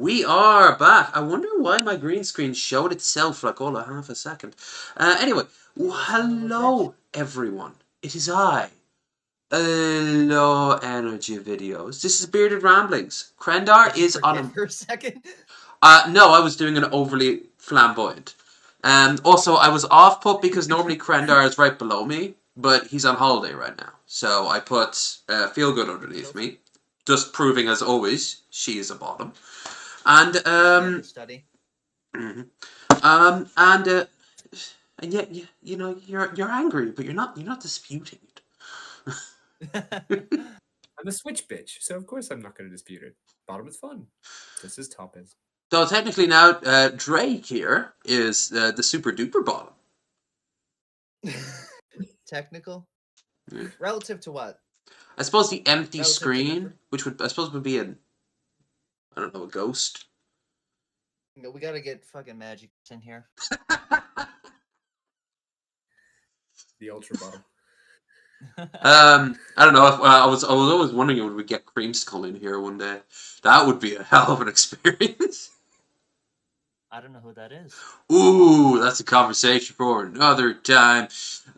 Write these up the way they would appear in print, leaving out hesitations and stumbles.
We are back. I wonder why my green screen showed itself for like all of half a second. Anyway, hello everyone. It is I, Low Energy Videos. This is Bearded Ramblings. Krendar Did you is on forget for a second? No, I was doing an overly flamboyant. Also, I was off put because normally Krendar is right below me, but he's on holiday right now. So I put Feelgood underneath me, just proving as always she is a bottom. And Study. mhm. And yet you know you're angry, but you're not disputing it. I'm a switch bitch, so of course I'm not going to dispute it. Bottom is fun, just as top is. So technically now, Drake here is the super duper bottom. Technical? Yeah. Relative to what? I suppose the empty Relative to screen, Cooper? which would be I don't know, a ghost. No, we gotta get fucking Magic in here. The ultra bottom. I don't know. If, I was always wondering would we get Creamsicle in here one day. That would be a hell of an experience. I don't know who that is. Ooh, that's a conversation for another time.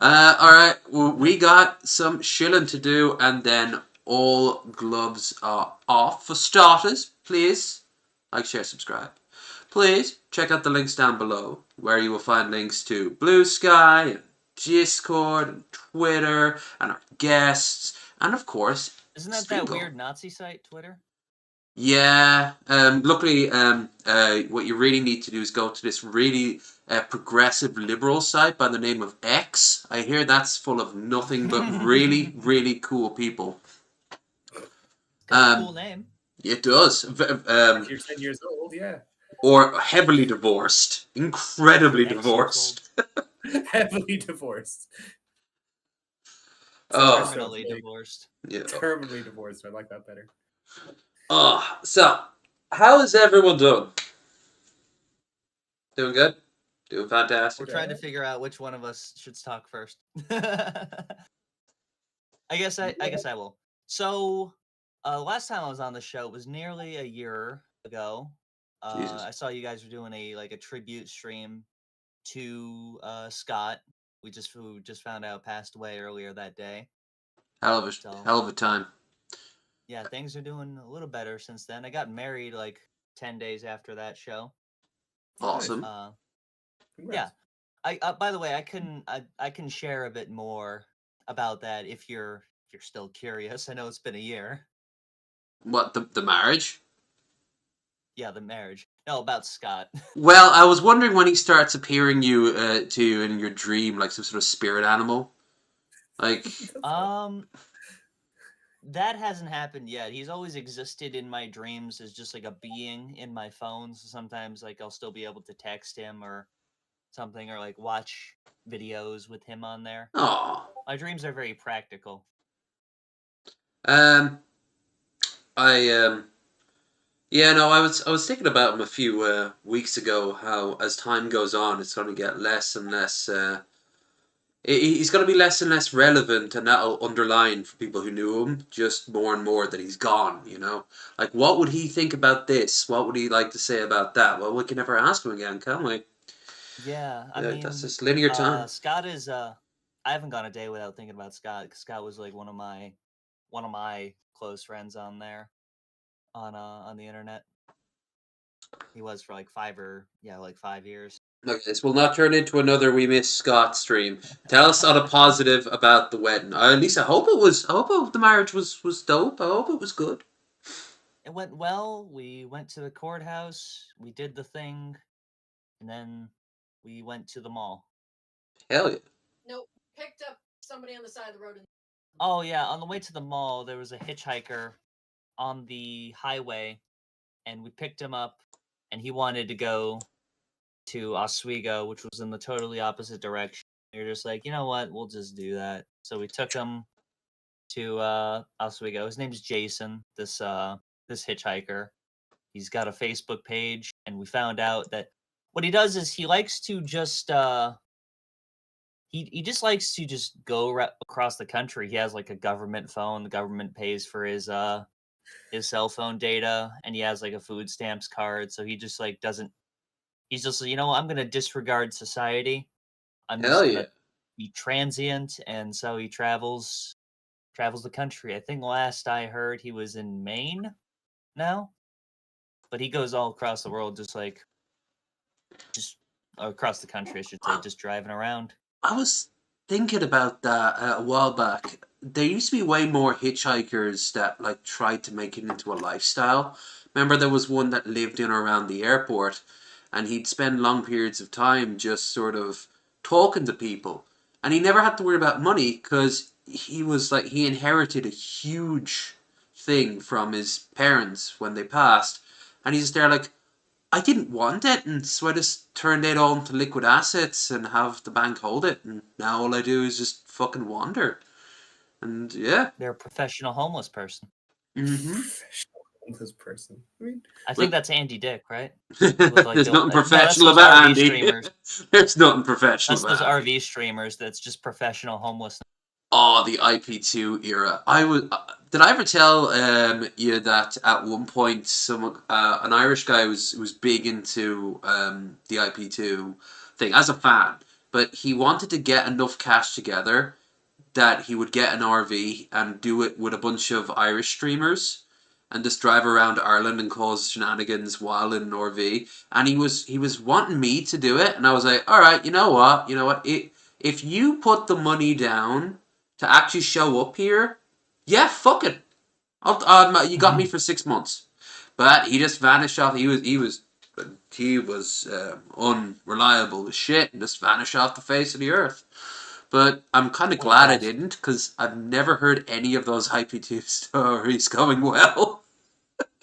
Alright, well, we got some shilling to do, and then all gloves are off. For starters, please like, share, subscribe. Please check out the links down below, where you will find links to Blue Sky, and Discord, and Twitter, and our guests, and of course, Isn't that Stream that Goal. weird Nazi site, Twitter? Yeah. Luckily, what you really need to do is go to this really progressive liberal site by the name of X. I hear that's full of nothing but really, really cool people. Got a cool name. It does. If you're 10 years old, yeah. Or heavily divorced. Incredibly divorced. Heavily divorced. Oh. Terminally divorced. Yeah. Terminally divorced. I like that better. Oh, so, how is everyone doing? Doing good? Doing fantastic? We're trying to figure out which one of us should talk first. I guess I will. So, last time I was on the show was nearly a year ago. I saw you guys were doing a tribute stream to Scott. Who just found out passed away earlier that day. Hell of a time. Yeah, things are doing a little better since then. I got married like 10 days after that show. Awesome. Yeah. By the way, I can share a bit more about that if you're still curious. I know it's been a year. What, the marriage? Yeah, the marriage. No, about Scott. Well, I was wondering when he starts appearing to you in your dream, like some sort of spirit animal. Like, that hasn't happened yet. He's always existed in my dreams as just like a being in my phone. So sometimes like I'll still be able to text him or something, or like watch videos with him on there. oh, My dreams are very practical. Yeah, no, I was thinking about him a few weeks ago. How as time goes on, it's going to get less and less. He's going to be less and less relevant, and that'll underline for people who knew him just more and more that he's gone. You know, like what would he think about this? What would he like to say about that? Well, we can never ask him again, can we? Yeah, I mean, that's just linear time. Scott is. I haven't gone a day without thinking about Scott, because Scott was like one of my close friends on there, on the internet. He was for like 5 years. Okay, this will not turn into another We Miss Scott stream. Tell us on a positive about the wedding. At least I hope it was. I hope the marriage was dope. I hope it was good. It went well. We went to the courthouse. We did the thing, and then we went to the mall. Hell yeah. Nope. Picked up somebody on the side of the road. Oh yeah, on the way to the mall, there was a hitchhiker on the highway, and we picked him up, and he wanted to go to Oswego, which was in the totally opposite direction. We were just like, you know what, we'll just do that. So we took him to Oswego. His name's Jason, this hitchhiker. He's got a Facebook page, and we found out that what he does is he likes to just he just likes to just go across the country. He has like a government phone. The government pays for his his cell phone data, and he has like a food stamps card, so he just like doesn't. He's just like, I'm gonna disregard society. I'm Hell just yeah. gonna be transient, and so he travels the country. I think last I heard he was in Maine now, but he goes all across the world, just across the country, I should say, just driving around. I was thinking about that a while back. There used to be way more hitchhikers that like tried to make it into a lifestyle. Remember, there was one that lived in or around the airport, and he'd spend long periods of time just sort of talking to people, and he never had to worry about money because he inherited a huge thing from his parents when they passed, and he's just there like, I didn't want it, and so I just turned it all into liquid assets and have the bank hold it, and now all I do is just fucking wander. And yeah. They're a professional homeless person. Mm-hmm. Professional homeless person. I mean, I think that's Andy Dick, right? There's nothing professional those about RV Andy. streamers. There's nothing professional That's those about Andy. RV streamers. That's just professional homeless. Oh, the IP2 era. Did I ever tell you that at one point an Irish guy was big into the IP2 thing as a fan, but he wanted to get enough cash together that he would get an RV and do it with a bunch of Irish streamers and just drive around Ireland and cause shenanigans while in an RV. And he was wanting me to do it, and I was like, all right, you know what? If you put the money down to actually show up here, yeah, fuck it. You got me for 6 months. But he just vanished off. He was unreliable as shit and just vanished off the face of the earth. But I'm kind of glad I didn't, because I've never heard any of those IP2 stories going well.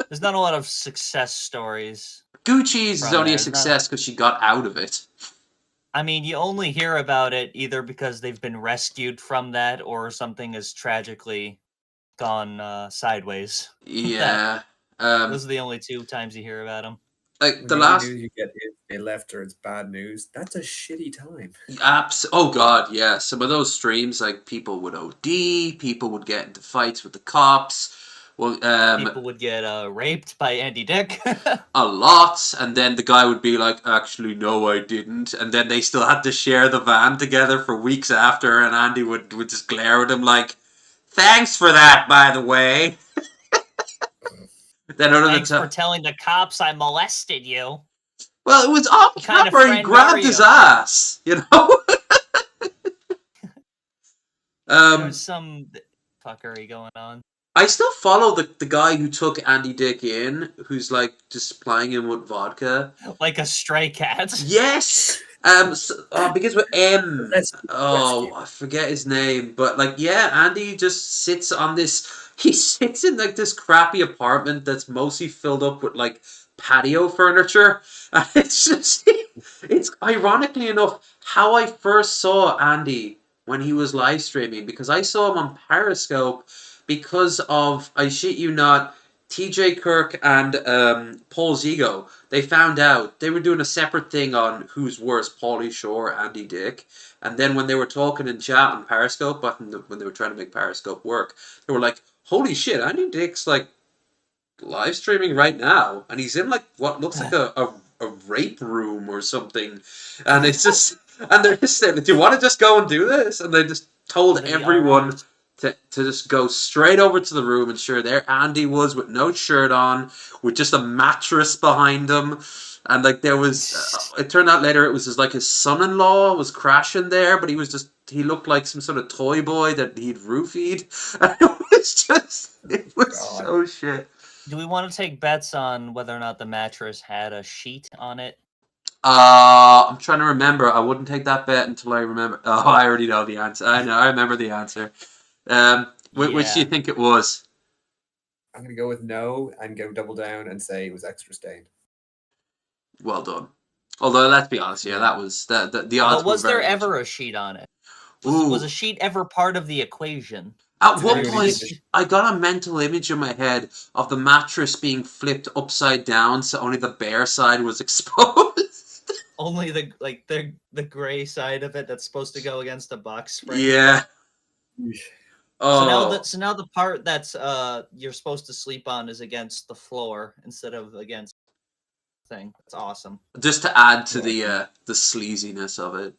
There's not a lot of success stories. Gucci's is only a It's not- success because she got out of it. I mean, you only hear about it either because they've been rescued from that or something has tragically gone sideways. Yeah. Those are the only two times you hear about them. Like when the only last news you get is they left or it's bad news. That's a shitty time. apps. Oh god, yeah. Some of those streams, like people would OD, people would get into fights with the cops. Well, People would get raped by Andy Dick. a lot, and then the guy would be like, actually, no, I didn't. And then they still had to share the van together for weeks after, and Andy would just glare at him like, thanks for that, by the way. Then Thanks for telling the cops I molested you. well, it was off What kind of camera, he friend grabbed are his you? ass, you know? There's some fuckery going on. I still follow the guy who took Andy Dick in, who's like just supplying him with vodka. Like a stray cat. Yes. Begins with M. Oh, I forget his name, but like, yeah, Andy just sits on this. He sits in like this crappy apartment that's mostly filled up with like patio furniture, and it's ironically enough how I first saw Andy when he was live streaming, because I saw him on Periscope because of, I shit you not, TJ Kirk and Paul Zigo. They found out they were doing a separate thing on who's worse, Paulie Shore or Andy Dick. And then when they were talking in chat on Periscope, when they were trying to make Periscope work, they were like, holy shit, Andy Dick's like live streaming right now. And he's in like what looks like a rape room or something. And it's just, and they're just saying, do you want to just go and do this? And they just told everyone to just go straight over to the room, and sure, there Andy was with no shirt on, with just a mattress behind him, and like there was, it turned out later it was just like his son-in-law was crashing there, but he looked like some sort of toy boy that he'd roofied, and it was so shit. Do we want to take bets on whether or not the mattress had a sheet on it? I'm trying to remember. I wouldn't take that bet until I remember. Oh, I already know the answer. I remember the answer. Which do you think it was? I'm going to go with no and go double down and say it was extra stained. Well done. Although, let's be honest, that was the odds. But was were very there ever much. a sheet on it? Was a sheet ever part of the equation? At one point, I got a mental image in my head of the mattress being flipped upside down, so only the bare side was exposed. Only the gray side of it that's supposed to go against the box spring. Yeah. Oh, So now the part that's you're supposed to sleep on is against the floor instead of against the thing. That's awesome. just to add to Yeah. the sleaziness of it.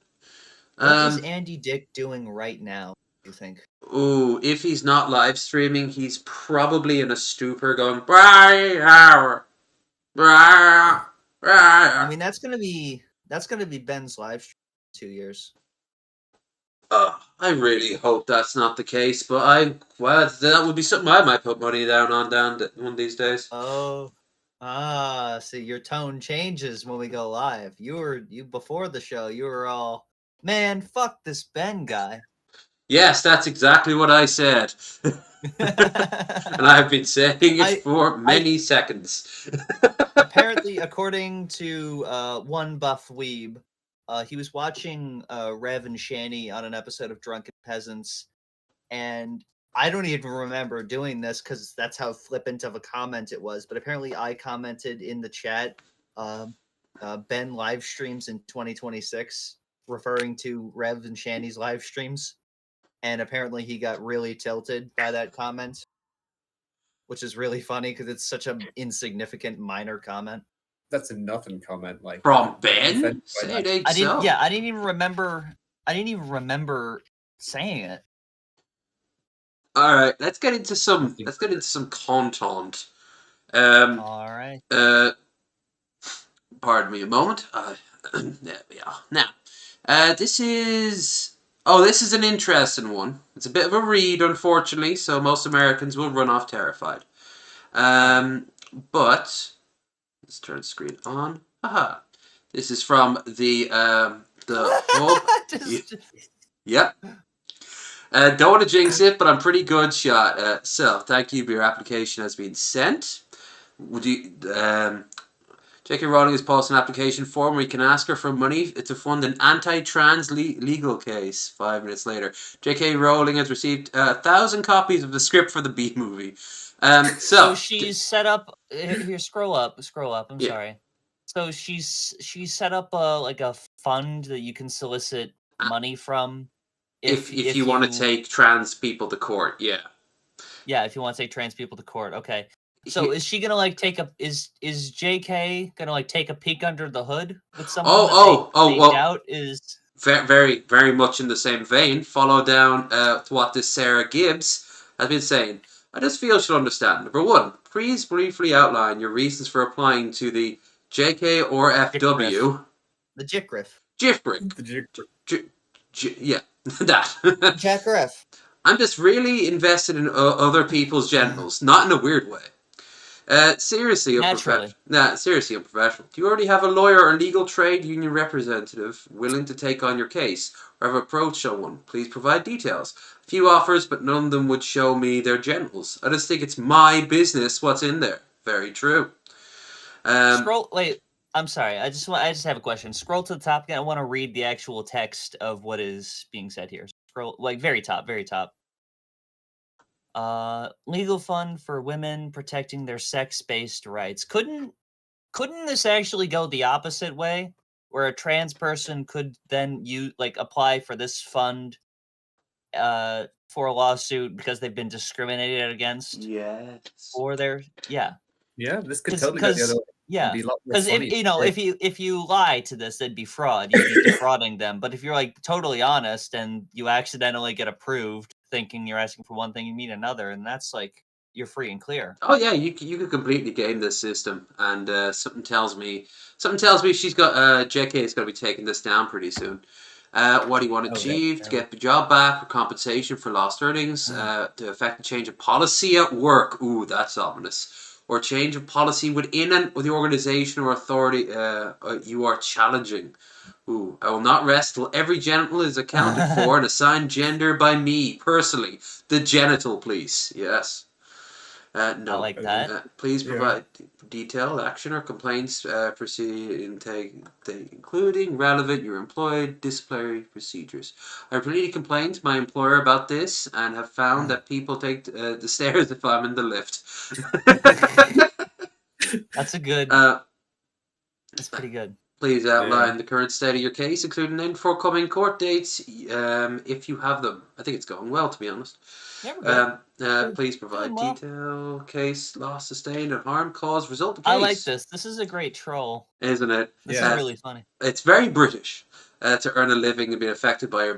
What is Andy Dick doing right now, do you think? Ooh, if he's not live streaming, he's probably in a stupor going, "Blah, blah, I blah." mean, that's gonna be Ben's live stream in 2 years. I really hope that's not the case, but that would be something I might put money down on one of these days. Oh, see, your tone changes when we go live. You before the show, you were all, man, fuck this Ben guy. Yes, that's exactly what I said. And I've been saying it for many seconds. Apparently, according to one buff weeb, he was watching Rev and Shani on an episode of Drunken Peasants, and I don't even remember doing this because that's how flippant of a comment it was. But apparently, I commented in the chat, Ben live streams in 2026, referring to Rev and Shani's live streams, and apparently he got really tilted by that comment, which is really funny because it's such an insignificant minor comment. That's a nothing comment. Like From Ben? offended by Say that. it ain't I didn't. so. Yeah, I didn't even remember saying it. All right, let's get into some content. All right. Pardon me a moment. There we are. Now, this is an interesting one. It's a bit of a read, unfortunately, so most Americans will run off terrified. But let's turn the screen on. Haha. This is from the hub. Yep. Don't want to jinx it, but I'm pretty good shot. So, thank you, but your application has been sent. Would you, J.K. Rowling has posted an application form where you can ask her for money to fund an anti-trans legal case. 5 minutes later, J.K. Rowling has received 1,000 copies of the script for the B movie. So she's set up. Here, scroll up. I'm Yeah. sorry. So she's set up a fund that you can solicit money from. If you want to take trans people to court, yeah. Yeah, if you want to take trans people to court, okay. So is she gonna take a is JK gonna take a peek under the hood with someone doubt is very, very much in the same vein. Follow down to what this Sarah Gibbs has been saying. I just feel she'll understand. Number one, please briefly outline your reasons for applying to the JK or FW. The JICRIF. JIFBRIC. Yeah, that. JACRF. I'm just really invested in other people's genitals, not in a weird way. Seriously unprofessional. Seriously unprofessional. Do you already have a lawyer or legal trade union representative willing to take on your case, or have approached someone? Please provide details. A few offers, but none of them would show me their genitals. I just think it's my business what's in there. Very true. Wait, I'm sorry. I just have a question. Scroll to the top again. I want to read the actual text of what is being said here. Scroll very top. Legal fund for women protecting their sex-based rights. Couldn't this actually go the opposite way, where a trans person could then apply for this fund for a lawsuit because they've been discriminated against? Yes. Or Yeah, this could totally go the other way. Yeah, because if you lie to this, it'd be fraud. You'd be defrauding them. But if you're totally honest and you accidentally get approved, thinking you're asking for one thing, you mean another, and that's you're free and clear. Oh yeah, you could completely game this system, and something tells me she's got JK is going to be taking this down pretty soon. What do you want to achieve? To get the job back, or compensation for lost earnings, to effect a change of policy at work. Ooh, that's ominous. Or change of policy within the organization or authority you are challenging. Ooh, I will not rest till every genital is accounted for and assigned gender by me personally. The genital police. Yes. No. I like that. Please provide detailed action or complaints proceeding, including relevant your employed disciplinary procedures. I repeatedly complained to my employer about this and have found that people take the stairs if I'm in the lift. That's a good. That's pretty good. Please outline the current state of your case, including any forthcoming court dates, if you have them. I think it's going well, to be honest. Never good. Please provide well. detail, case, loss sustained, and harm caused, result of case. I like this. This is a great troll. Isn't it? This Yeah. is really funny. It's very British. To earn a living and be affected by your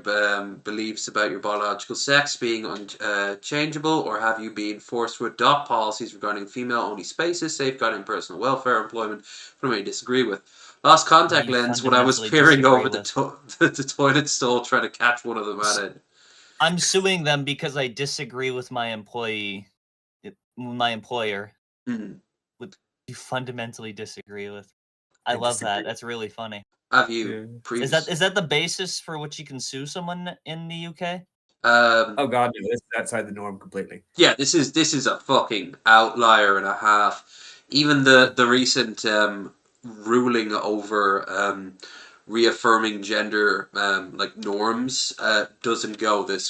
beliefs about your biological sex being unchangeable, or have you been forced to adopt policies regarding female-only spaces, safeguarding personal welfare, employment, from what you disagree with. Lost contact You lens when I was fundamentally peering disagree over the toilet stall trying to catch one of them at it. I'm suing them because I disagree with my employer. Mm. You fundamentally disagree with. I I love that. disagree. That's really funny. Have you Yeah. previous? Is that the basis for which you can sue someone in the UK? Oh god, no, this is outside the norm completely. Yeah, this is a fucking outlier and a half. Even the recent ruling over reaffirming gender like norms doesn't go this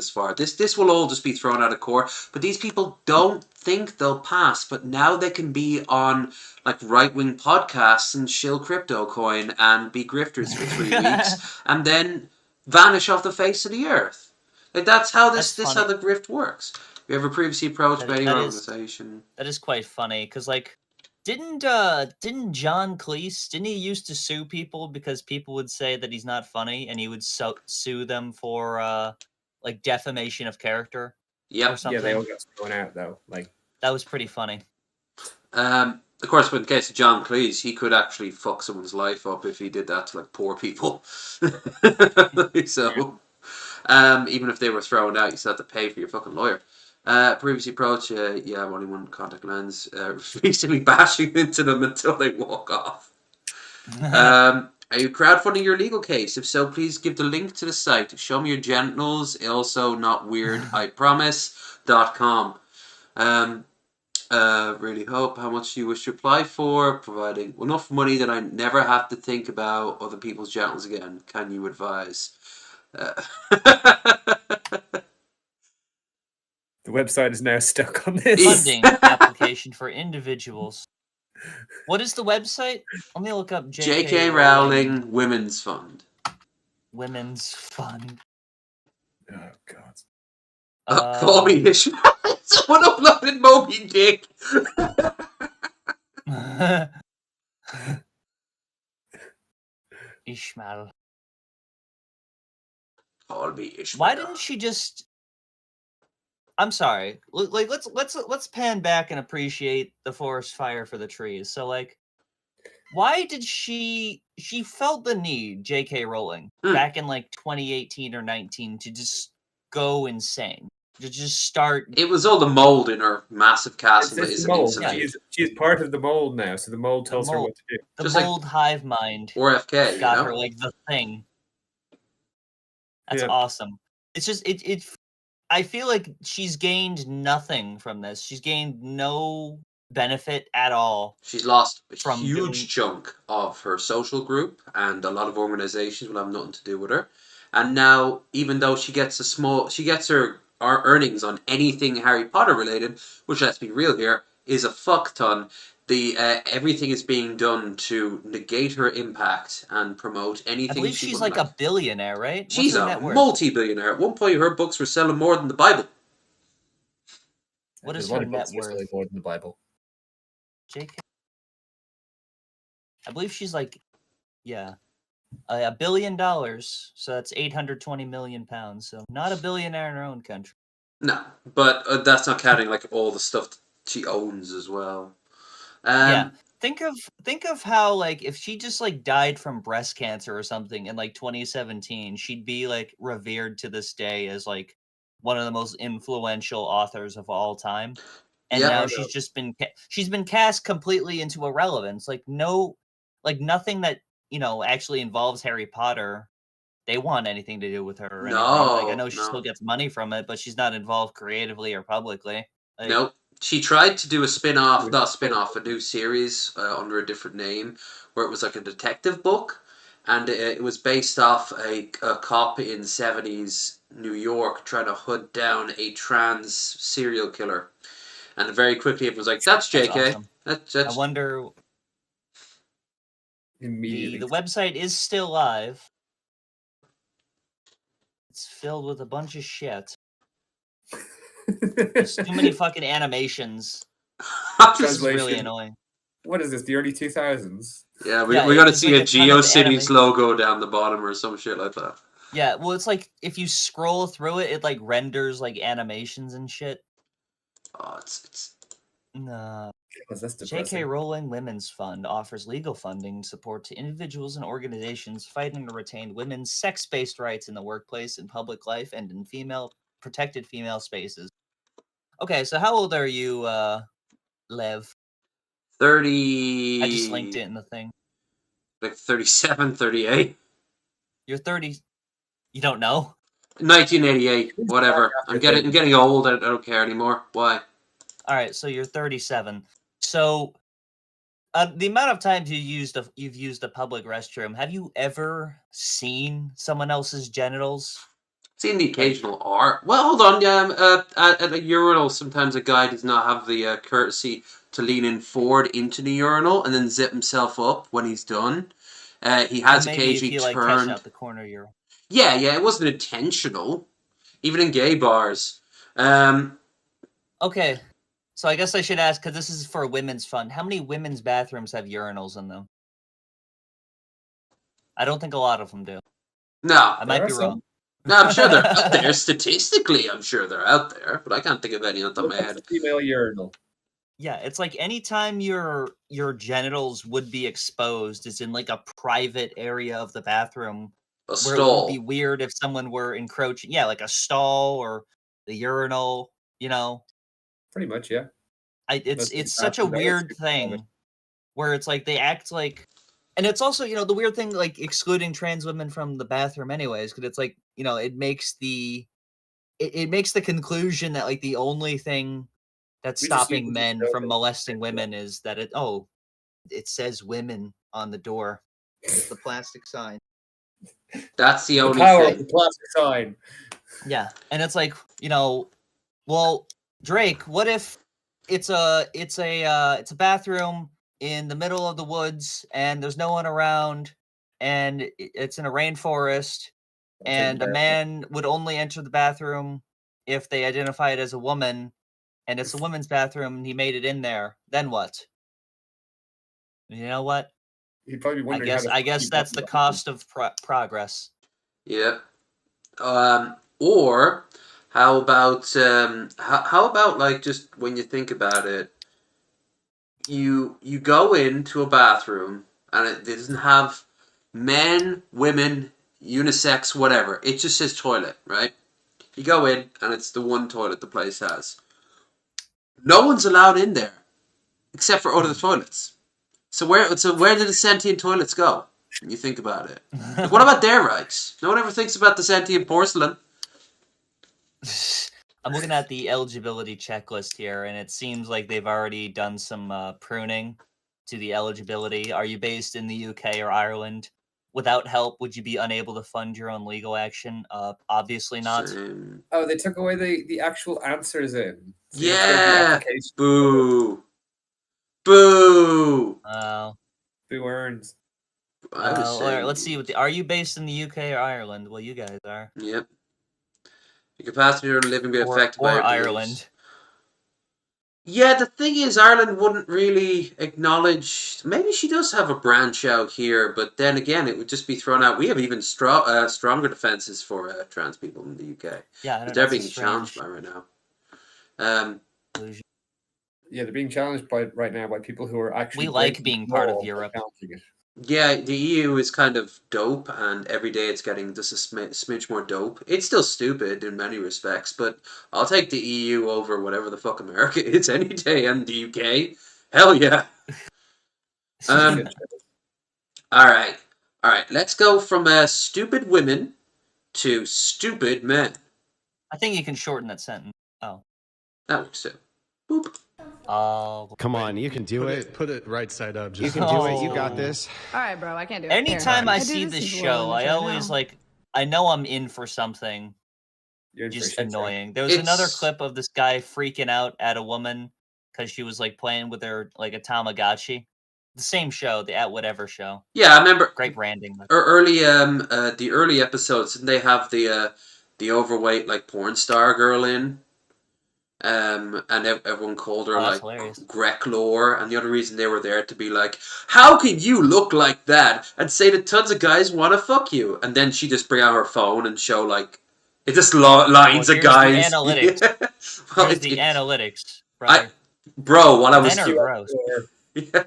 far. This will all just be thrown out of court. But these people don't think they'll pass. But now they can be on like right wing podcasts and shill crypto coin and be grifters for 3 weeks and then vanish off the face of the earth. Like that's how That's how funny. the grift works. You ever previously approached by any That is- organization? That is quite funny because like didn't John Cleese, didn't he used to sue people because people would say that he's not funny and he would sue them for like defamation of character or Yep. something? Yeah, they all got thrown out though. Like That was pretty funny. Of course, in the case of John Cleese, he could actually fuck someone's life up if he did that to like poor people. So, even if they were thrown out, you still have to pay for your fucking lawyer. Previously approached, yeah, I'm only one contact lens. Recently bashing into them until they walk off. Are you crowdfunding your legal case? If so, please give the link to the site. Show me your genitals. Also, not weird, I promise.com. Really hope how much you wish to apply for, providing enough money that I never have to think about other people's genitals again. Can you advise? the website is now stuck on this. Funding application for individuals. What is the website? Let me look up J.K. Rowling Women's Fund. Women's Fund. Oh god. Call me Ishmael. Someone uploaded Moby Dick. Ishmael. Call me Ishmael. Why didn't she just? I'm sorry. Like let's pan back and appreciate the forest fire for the trees. So like, why did she felt the need, J.K. Rowling, back in like 2018 or 19 to just go insane, to just start? It was all the mold in her massive castle that It's the isn't mold. insulated. She's part of the mold now, so the mold tells her mold. what to do. The Just like- mold hive mind Or FK, got you know? her like the thing. That's Yeah. awesome. It's just it. I feel like she's gained nothing from this. She's gained no benefit at all. She's lost a From huge doing- chunk of her social group, and a lot of organizations will have nothing to do with her. And now, even though she gets her earnings on anything Harry Potter related, which let's be real here, is a fuck ton. Everything is being done to negate her impact and promote anything. I believe she she's wouldn't like a billionaire, right? What's She's her a net worth? multi-billionaire. At one point, her books were selling more than the Bible. What is A lot her of net books are worth? selling more than the Bible. JK. I believe she's like, yeah, $1 billion. So that's 820 million pounds. So not a billionaire in her own country. No, but that's not counting like all the stuff she owns as well. Yeah. Think of how like if she just like died from breast cancer or something in like 2017, she'd be like revered to this day as like one of the most influential authors of all time. And Yeah. now she's been cast completely into irrelevance. Like nothing that actually involves Harry Potter. They want anything to do with her. Or anything. Like I know she still gets money from it, but she's not involved creatively or publicly. Like, Nope. She tried to do a new series under a different name, where it was like a detective book, and it was based off a cop in 70s New York trying to hunt down a trans serial killer. And very quickly it was like, that's JK. awesome. That's I wonder. Immediately. The website is still live. It's filled with a bunch of shit. There's too many fucking animations. Just- This is really Translation. annoying. What is this? The early 2000s? yeah, we Yeah, gotta it's see like a a ton of GeoCities logo down the bottom or some shit like that. Yeah, well, it's like if you scroll through it, it like renders like animations and shit. Oh, it's No. Because that's J.K. depressing. Rowling Women's Fund offers legal funding support to individuals and organizations fighting to retain women's sex-based rights in the workplace, in public life, and in protected female spaces. Okay, so how old are you, Lev? 30. I just linked it in the thing. Like 37, 38. You're 30. You don't know? 1988, whatever. I'm getting old. I don't care anymore. Why? All right, so you're 37. So the amount of times you've used a public restroom, have you ever seen someone else's genitals? Seen the occasional art. Well, hold on. Yeah, at a urinal, sometimes a guy does not have the courtesy to lean in forward into the urinal and then zip himself up when he's done. He has Maybe occasionally if you like catch turned. out the corner of your. Yeah, it wasn't intentional. Even in gay bars. Okay, so I guess I should ask, because this is for a women's fund. How many women's bathrooms have urinals in them? I don't think a lot of them do. No. I might be wrong. No, I'm sure they're out there. Statistically, I'm sure they're out there, but I can't think of any on the top of my head. Female urinal. Yeah, it's like anytime your genitals would be exposed is in like a private area of the bathroom A where it would stall. be weird if someone were encroaching. Yeah, like a stall or the urinal, you know. Pretty much, yeah. It's That's such a exactly right. weird thing where it's like they act like, and it's also, you know, the weird thing like excluding trans women from the bathroom anyways, because it's like, you know, it makes the conclusion that like the only thing that's We just stopping use men those from as- molesting women is that it says women on the door. It's the plastic sign. That's the The only power of thing. the plastic sign. Yeah, and it's like, you know, well, Drake, what if it's a bathroom in the middle of the woods and there's no one around and it's in a rainforest and a man would only enter the bathroom if they identify it as a woman and it's a woman's bathroom and he made it in there, then what? You know what? He'd probably be wondering how the I fuck guess he that's got the that. cost of progress. Yeah. Or how about like just when you think about it, you go into a bathroom and it doesn't have men, women, unisex, whatever. It just says toilet, right? You go in and it's the one toilet the place has. No one's allowed in there except for other toilets. So where did the sentient toilets go? When you think about it. Like, what about their rights? No one ever thinks about the sentient porcelain. I'm looking at the eligibility checklist here, and it seems like they've already done some pruning to the eligibility. Are you based in the UK or Ireland? Without help, would you be unable to fund your own legal action? Obviously not. Same. Oh, they took away the actual answers in. So you have to go to the Yeah. application. Boo. Boo. Who earns? I was all right, saying. let's see. Are you based in the UK or Ireland? Well, you guys are. Yep. Your capacity to living be affected by or your Ireland. beliefs. Yeah, the thing is, Ireland wouldn't really acknowledge. Maybe she does have a branch out here, but then again, it would just be thrown out. We have even stronger defenses for trans people in the UK. Yeah, I don't know. They're being challenged by right now. Yeah, they're being challenged right now by people who are actually. We like breaking being the part of law by Europe. challenging it. Yeah, the EU is kind of dope, and every day it's getting just a smidge more dope. It's still stupid in many respects, but I'll take the EU over whatever the fuck America is any day, and the UK. Hell yeah. All right. Let's go from stupid women to stupid men. I think you can shorten that sentence. Oh. That works too. Boop. Oh. Come on, you can do it. Put it right side up. You Just can do it. You got this. All right, bro. I can't do it. Anytime Here. I do see this this as well show, in the I show always now. I know I'm in for something You're in for a just shit show. annoying. There was another clip of this guy freaking out at a woman because she was like playing with her like a Tamagotchi. The same show, the At Whatever show. Yeah, I remember. Great branding. The early episodes, didn't they have the overweight like porn star girl in? Everyone called her Oh, that's like hilarious. Greklore, and the other reason they were there to be like, how can you look like that and say that tons of guys want to fuck you? And then she just bring out her phone and show like it just lines of here's the guys. analytics. Yeah. Well, Here's the analytics, I, brother. bro, while I was Men are gross. yeah.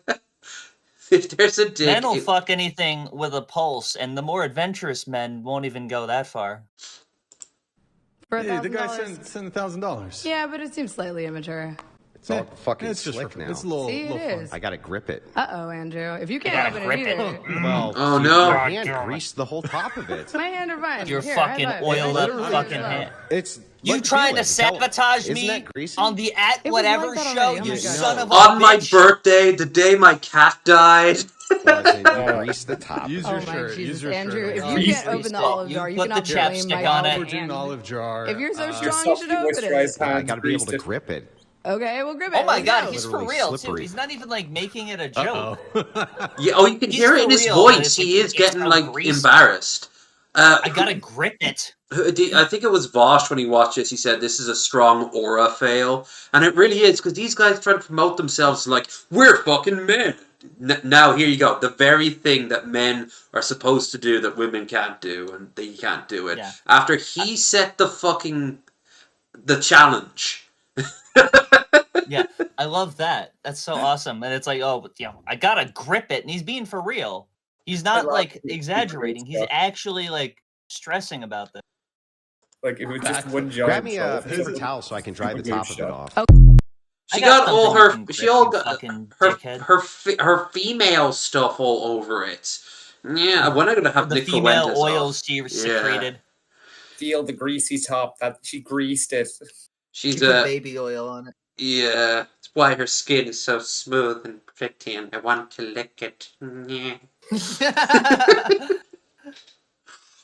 If there's a dick, Men will fuck anything with a pulse, and the more adventurous men won't even go that far. For Hey, the guy $1,000. sent $1,000. Yeah, but it seems slightly immature. It's all fucking It's just slick for, now. it's a little, See, it little fun. is. I gotta grip it. Uh-oh, Andrew. If you can't gotta open it grip it. either. Well, Oh, see, no. your hand greased the whole top of it. My hand are fine. Your Here, fucking high five. oiled High up five. fucking High five. hand. It's You like trying to feeling. sabotage Isn't me that greasy? on the It was whatever like that show, already. Oh you my God. son of a on my bitch. birthday, the day my cat died. Well, I think you greased the top. Use Oh your my shirt. Jesus, Use your Andrew! shirt. If Oh, you you can't open greased the it. olive You jar, you put the cannot blame chapstick my on it. Aubergine hand. olive jar. If you're so Your strong, you should softly open it. moisturized Yeah, I hands gotta be able to greased it. grip it. Okay, we'll grip it. Oh my Let's god, go. he's for Literally real too. slippery. He's not even like making it a joke. Uh-oh. Yeah, oh, you can He's hear it for in his real, but voice. it's He like- is it's getting so like greasy. embarrassed. I gotta grip it. I think it was Vosh when he watched this. He said this is a strong aura fail, and it really is because these guys try to promote themselves like we're fucking men. Now here you go, the very thing that men are supposed to do that women can't do, and they can't do it. Yeah. After he set the challenge. Yeah, I love that. That's so awesome. And it's like, oh, but, I gotta grip it, and he's being for real. He's not love like the exaggerating. great He's stuff. actually like stressing about this. Like, it was just one giant Grab me a troll. paper towel so I can dry the Move top of it shut. off. She I got got all something you her. can She grip, all you got fucking her dickhead. her female stuff all over it. Yeah, when am I gonna have The Nick female Fuentes oils off? she secreted. Feel the greasy top that she greased it. She's She put baby oil on it. yeah. It's why her skin is so smooth and pretty, and I want to lick it. Yeah.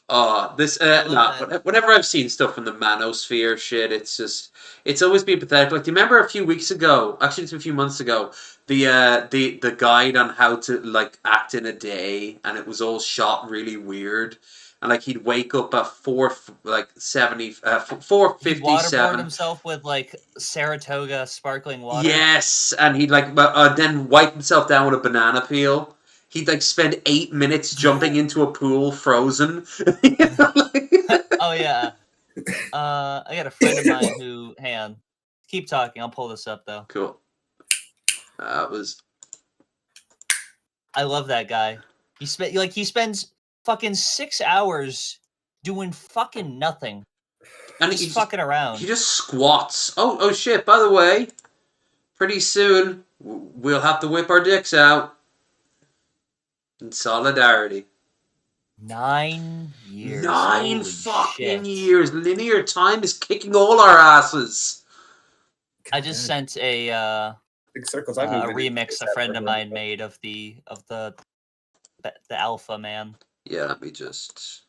Oh, this love no. that. Whenever I've seen stuff from the manosphere shit, it's always been pathetic. Like, do you remember a few weeks ago? Actually, it's a few months ago. The guide on how to like act in a day, and it was all shot really weird. And like he'd wake up at 4:57. He waterboarded himself with like Saratoga sparkling water. Yes, and he'd like then wipe himself down with a banana peel. He'd like spend 8 minutes jumping into a pool frozen. Oh yeah. I got a friend of mine who. Hang on. Keep talking. I'll pull this up though. Cool. That was. I love that guy. He spends fucking 6 hours doing fucking nothing. And Just fucking around. He just squats. Oh shit! By the way, pretty soon we'll have to whip our dicks out in solidarity. 9 years. 9 Holy fucking shit. years. Linear time is kicking all our asses. I just sent a Big circles. I moved in. remix a friend of mine made of the Alpha Man. Yeah, let me just.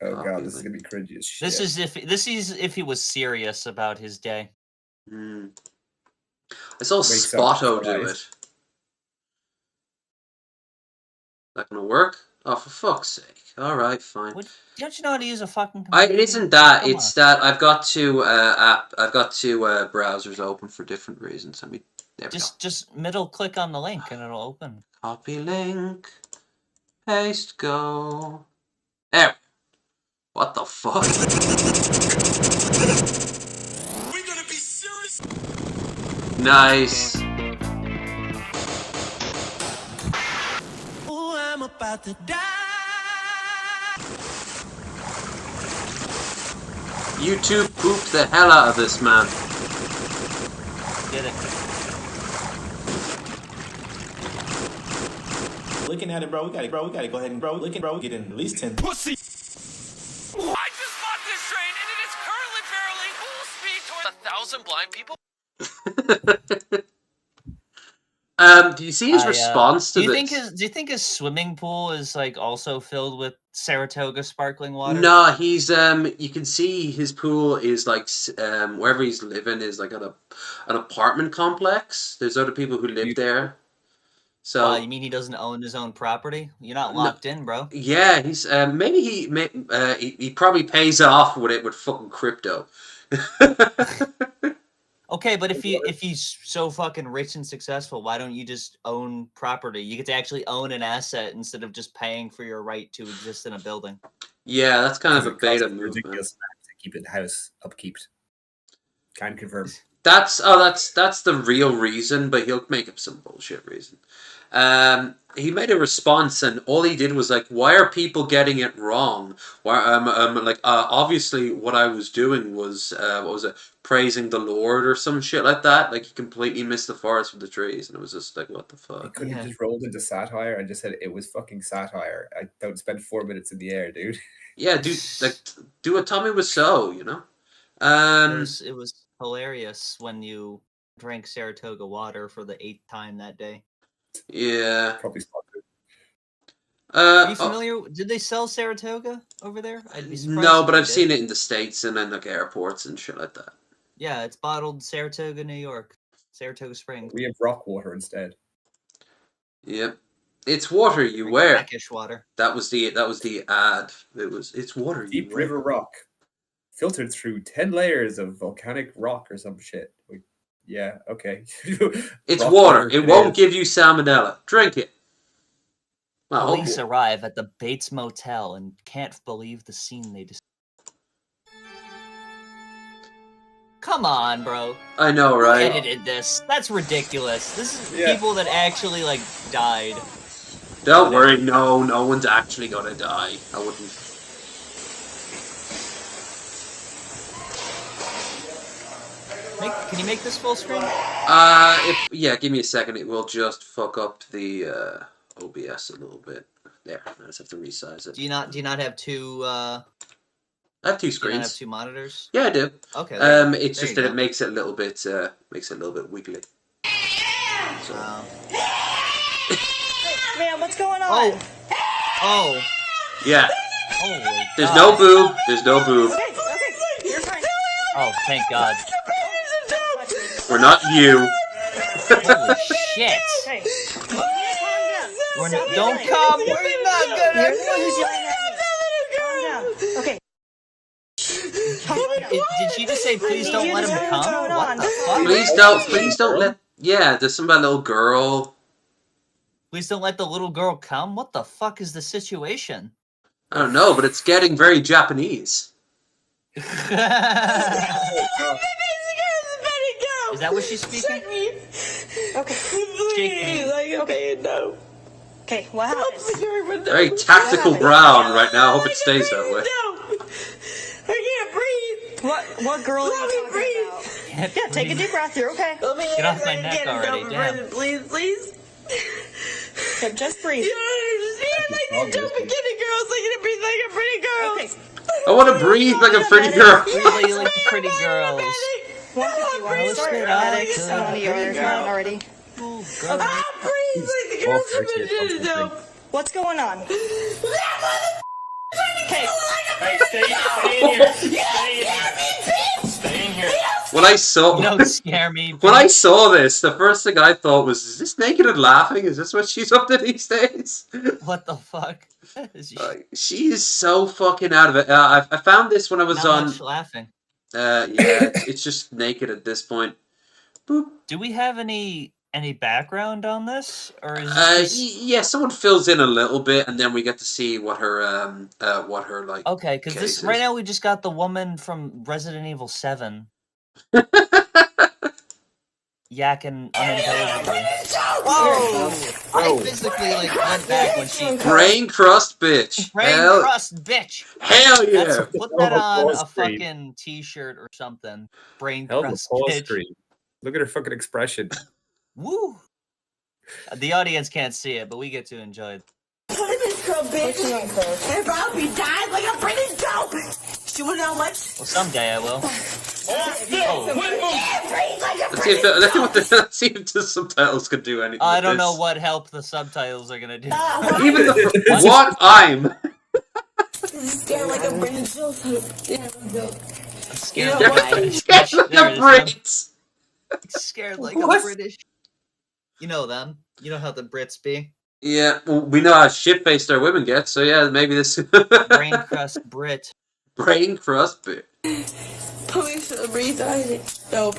Oh god, this is gonna be cringy as shit. This is if he was serious about his day. I saw Wakes up Spotto do surprised. it. That gonna work? Oh, for fuck's sake! All right, fine. What? Don't you know how to use a fucking computer? It isn't that. Come It's on. that I've got two browsers open for different reasons. There we go. Just middle click on the link and it'll open. Copy link. Paste. Go. There. What the fuck? We're gonna be serious. Nice. Oh, I'm about to die. YouTube pooped the hell out of this man. Get it? Looking at it, bro. We got to go ahead and get in at least 10. Pussy. I just bought this train and it is currently barreling full speed towards 1,000 blind people. Do you see his response to do you this? do you think his swimming pool is like also filled with Saratoga sparkling water? No, he's you can see his pool is like wherever he's living is like an apartment complex. There's other people who live there. So You mean he doesn't own his own property? You're not locked in, bro. yeah, he's maybe he probably pays off with it with fucking crypto. Okay, but if he's so fucking rich and successful, why don't you just own property? You get to actually own an asset instead of just paying for your right to exist in a building. Yeah, that's kind of a Because it costs beta a movement. ridiculous amount to keep the house upkeep. Can confirm. That's the real reason, but he'll make up some bullshit reason. He made a response, and all he did was like, "Why are people getting it wrong? Why obviously what I was doing was what was it? Praising the Lord or some shit like that. Like he completely missed the forest with the trees, and it was just like, what the He fuck? couldn't have just rolled into satire and just said it was fucking satire. I don't spend 4 minutes in the air, dude. Yeah, dude, like do what Tommy Wiseau, you know. It was hilarious when you drank Saratoga water for the 8th time that day. Yeah. Probably sponsored. Are you familiar? Did they sell Saratoga over there? I'd be surprised. No, if but they I've did. seen it in the States and in like airports and shit like that. Yeah, it's bottled Saratoga, New York. Saratoga Springs. We have rock water instead. Yep. It's water you Drink wear. Blackish water. That was the ad. It's water you Deep wear. river rock. Filtered through 10 layers of volcanic rock or some shit. Yeah, okay. It's Rock water. It won't is. give you salmonella. Drink it. Well, Police arrive at the Bates Motel and can't believe the scene they just. Come on, bro. I know, Who right? edited this? That's ridiculous. This is Yeah. people that actually like died. Don't worry, no one's actually gonna die. I wouldn't. Can you make this full screen? Give me a second. It will just fuck up the OBS a little bit. There, I just have to resize it. Do you not have two? I have two Do you not have screens. two monitors? Yeah, I do. Okay. It's there just you that go. it makes it a little bit wiggly. So. Man, what's going on? Oh. Yeah. Holy. There's God. no boob. There's no boob. Okay, you're fine. Oh, thank God. We're not you. Holy shit. Hey, Don't come. We're not you're gonna. the one who's yelling at me. Calm down. Okay. Did she just say please don't let him come? What the fuck? Please don't let. Yeah, there's something about a little girl. Please don't let the little girl come? What the fuck is the situation? I don't know, but it's getting very Japanese. Is that what she's speaking? Okay. Shake me. Okay, what happened? Very tactical brown right now. I hope it stays that way. I can't breathe. What girl are you talking about? Yeah, take a deep breath. You're okay. Get off my neck already, damn. Please. Okay, just breathe. You don't understand. I can jump and get it, girls. I can breathe like a pretty girl. Okay. I want to breathe like a pretty girl. Really like the pretty girls. One fifty one. Wish Start that I paramedics. could I don't need your breathe. ears on already. Ooh, He's girl. awful, actually. What's going on? Okay. Hey, stay in here. Stay in here. When I saw Don't scare me. when I saw this, the first thing I thought was, "Is this naked and laughing? Is this what she's up to these days?" What the fuck? Is she She is so fucking out of it. I found this when I was not on. much laughing? It's just naked at this point. Boop. Do we have any background on this, or is this just... Yeah, someone fills in a little bit, and then we get to see what her like. Okay, because this cases. right now we just got the woman from Resident Evil 7 yakking unintelligibly. Whoa! I physically like went back when she Brain crust, bitch. brain Hell, crust, bitch. hell yeah. That's, put that on a Pause screen. fucking t-shirt or something. Brain Hell, the crust, pause bitch. screen. Look at her fucking expression. Woo! The audience can't see it, but we get to enjoy it. Well, someday I will. Let's see if the subtitles could do anything. I with don't this. know what help the subtitles are gonna do. Even what I'm. Scared like a British. Scared There like it a is. Brits. Scared like What? a British. You know them. You know how the Brits be. Yeah, well, we know how shit-faced our women get, so yeah, maybe this Brain crust Brit. brain crust bit. Police breathe on it. Nope.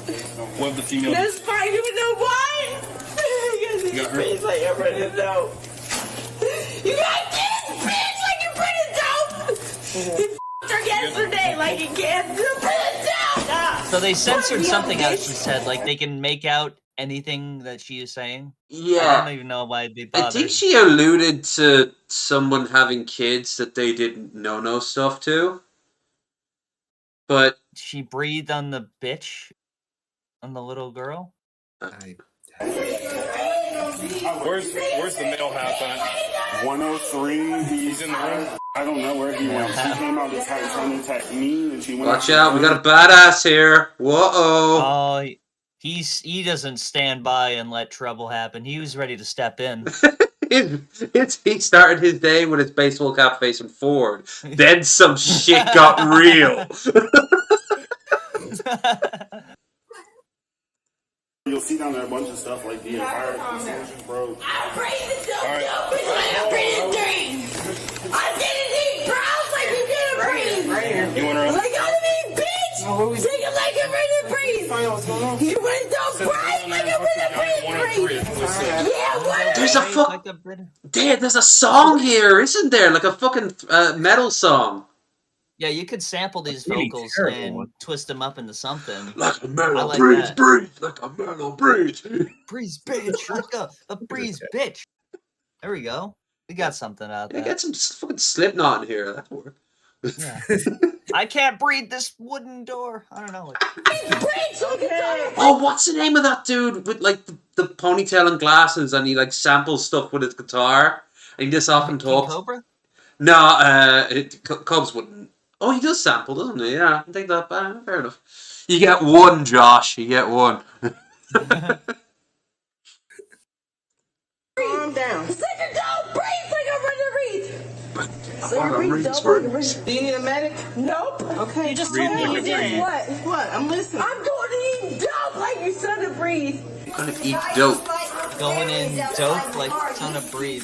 What if the female? That's fine. You know why? Because You it got breathes like you're pretty dope. You got kids breathe like you're pretty dope. You her yesterday like you can't do pretty dope. So they censored something out she said, like they can make out anything that she is saying. I Yeah. don't even know why they I bothered. think she alluded to someone having kids that they didn't know stuff to. But She breathed on the bitch, on the little girl. Where's the male half at? 103. He's in the room. I don't know where he went. She came out just had trying to attack me, and she went. watch out, we got a badass here. Whoa. Oh, he doesn't stand by and let trouble happen. He was ready to step in. He started his day with his baseball cap facing forward. Then some shit got real. You'll see down there a bunch of stuff like the entire conversation, bro. I'm breathing I'm breathing green. I didn't eat browns like you didn't breathe. You want her? Like on me, bitch. Take it like you're ready to breathe. You went don't breathe like you're ready to breathe. Yeah, what? There's a fuck. Dad, there's a song here, isn't there? Like a fucking metal song. Yeah, you could sample these really vocals terrible and one. twist them up into something. Like a I metal like breeze, that. breeze, like a metal breeze. Breeze bitch, like a breeze bitch. There we go. We got something out Yeah, there. get some fucking Slipknot in here. That'll work. Yeah. I can't breathe this wooden door. I don't know. Oh, what's the name of that dude with like the ponytail and glasses, and he like samples stuff with his guitar, and he just often King talks. Cobra? No, Cubs wouldn't. Oh, he does sample, doesn't he? Yeah, I think that. Fair enough. You get one, Josh. You get one. Calm down. Sit your dog, breathe like I'm ready to breathe. I want to read Do you need a medic? Nope. Okay. You just told me you didn't. What? I'm listening. I'm going to eat dope like you said to breathe. I'm gonna eat dope. Going in dope like ton of breathe.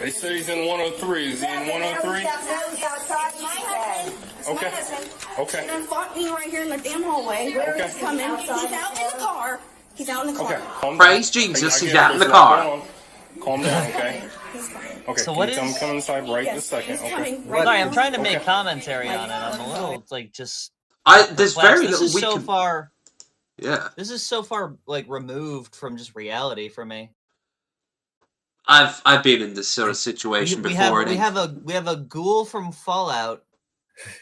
They say he's in 103. Is he in 103? Okay. Okay. And then fought me right here in the damn hallway. Okay. He's coming. He's out in the car. He's out in the car. Okay. Calm Praise down. Jesus, I he's get out it. in the There's a lot car. going on. Calm down, okay? Okay. So can what you tell him is- come inside right Yes, this second? he's Okay. coming right Sorry, I'm now. trying to make Okay. commentary on it. I'm a little like just. There's perplexed. very This little is we so can. far. Yeah, This is so far like removed from just reality for me. I've been in this sort of situation we before. and we have a ghoul from Fallout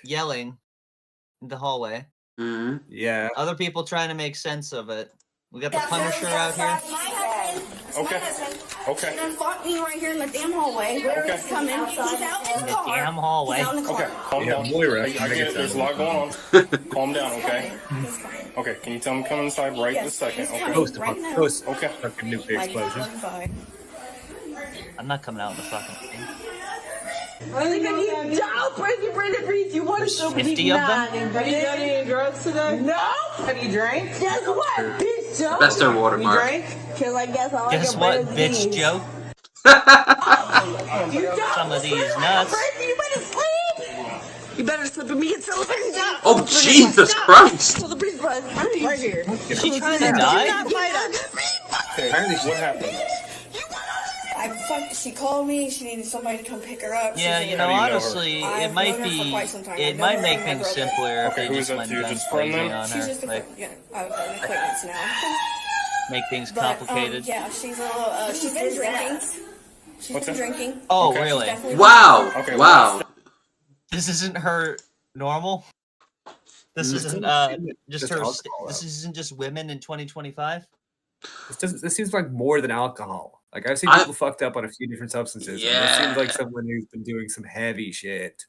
yelling in the hallway. Mhm. Yeah. Other people trying to make sense of it. We got the Punisher out here. Okay. Okay. And then fought me right here in the damn hallway. Okay. He's coming. He's out in In the the car. damn hallway. He's out in the car. Okay. Calm Yeah, down. Moira, I make get it it. There's a sound lot going on. Calm down, okay? Okay. Can you tell him come inside right this second? Okay. Post post Okay. fucking nuclear explosion. I'm not coming out in the fucking thing. I think I need dope. Breathe. You want to 50 of them? Have you done any drugs today? No. Have you drank? Guess what, bitch, Joe? Best our watermark. Cause I guess I like Guess a what, brother's bitch knees. Joe? You don't Some of sleep these like nuts. a bitch, You better sleep. You better slip with me and celebrate. Oh Jesus Christ! Celebrate, bro. I'm right here. Is she trying to die? Okay. What happened? She called me. She needed somebody to come pick her up. Yeah, you know, honestly, it might be, it might make things simpler if Okay, they who is just that went dude? guns Just from blazing them? on She's her, just like acquaintance now. make things But, complicated. yeah, she's a little. She's been drinking. She's What's been that? drinking. Oh, Okay. really? Definitely Wow! Okay, Wow! This isn't her normal. This isn't just her. alcohol, This isn't just women in 2025. This seems like more than alcohol. Like I've seen I- people fucked up on a few different substances. And this seems like someone who's been doing some heavy shit.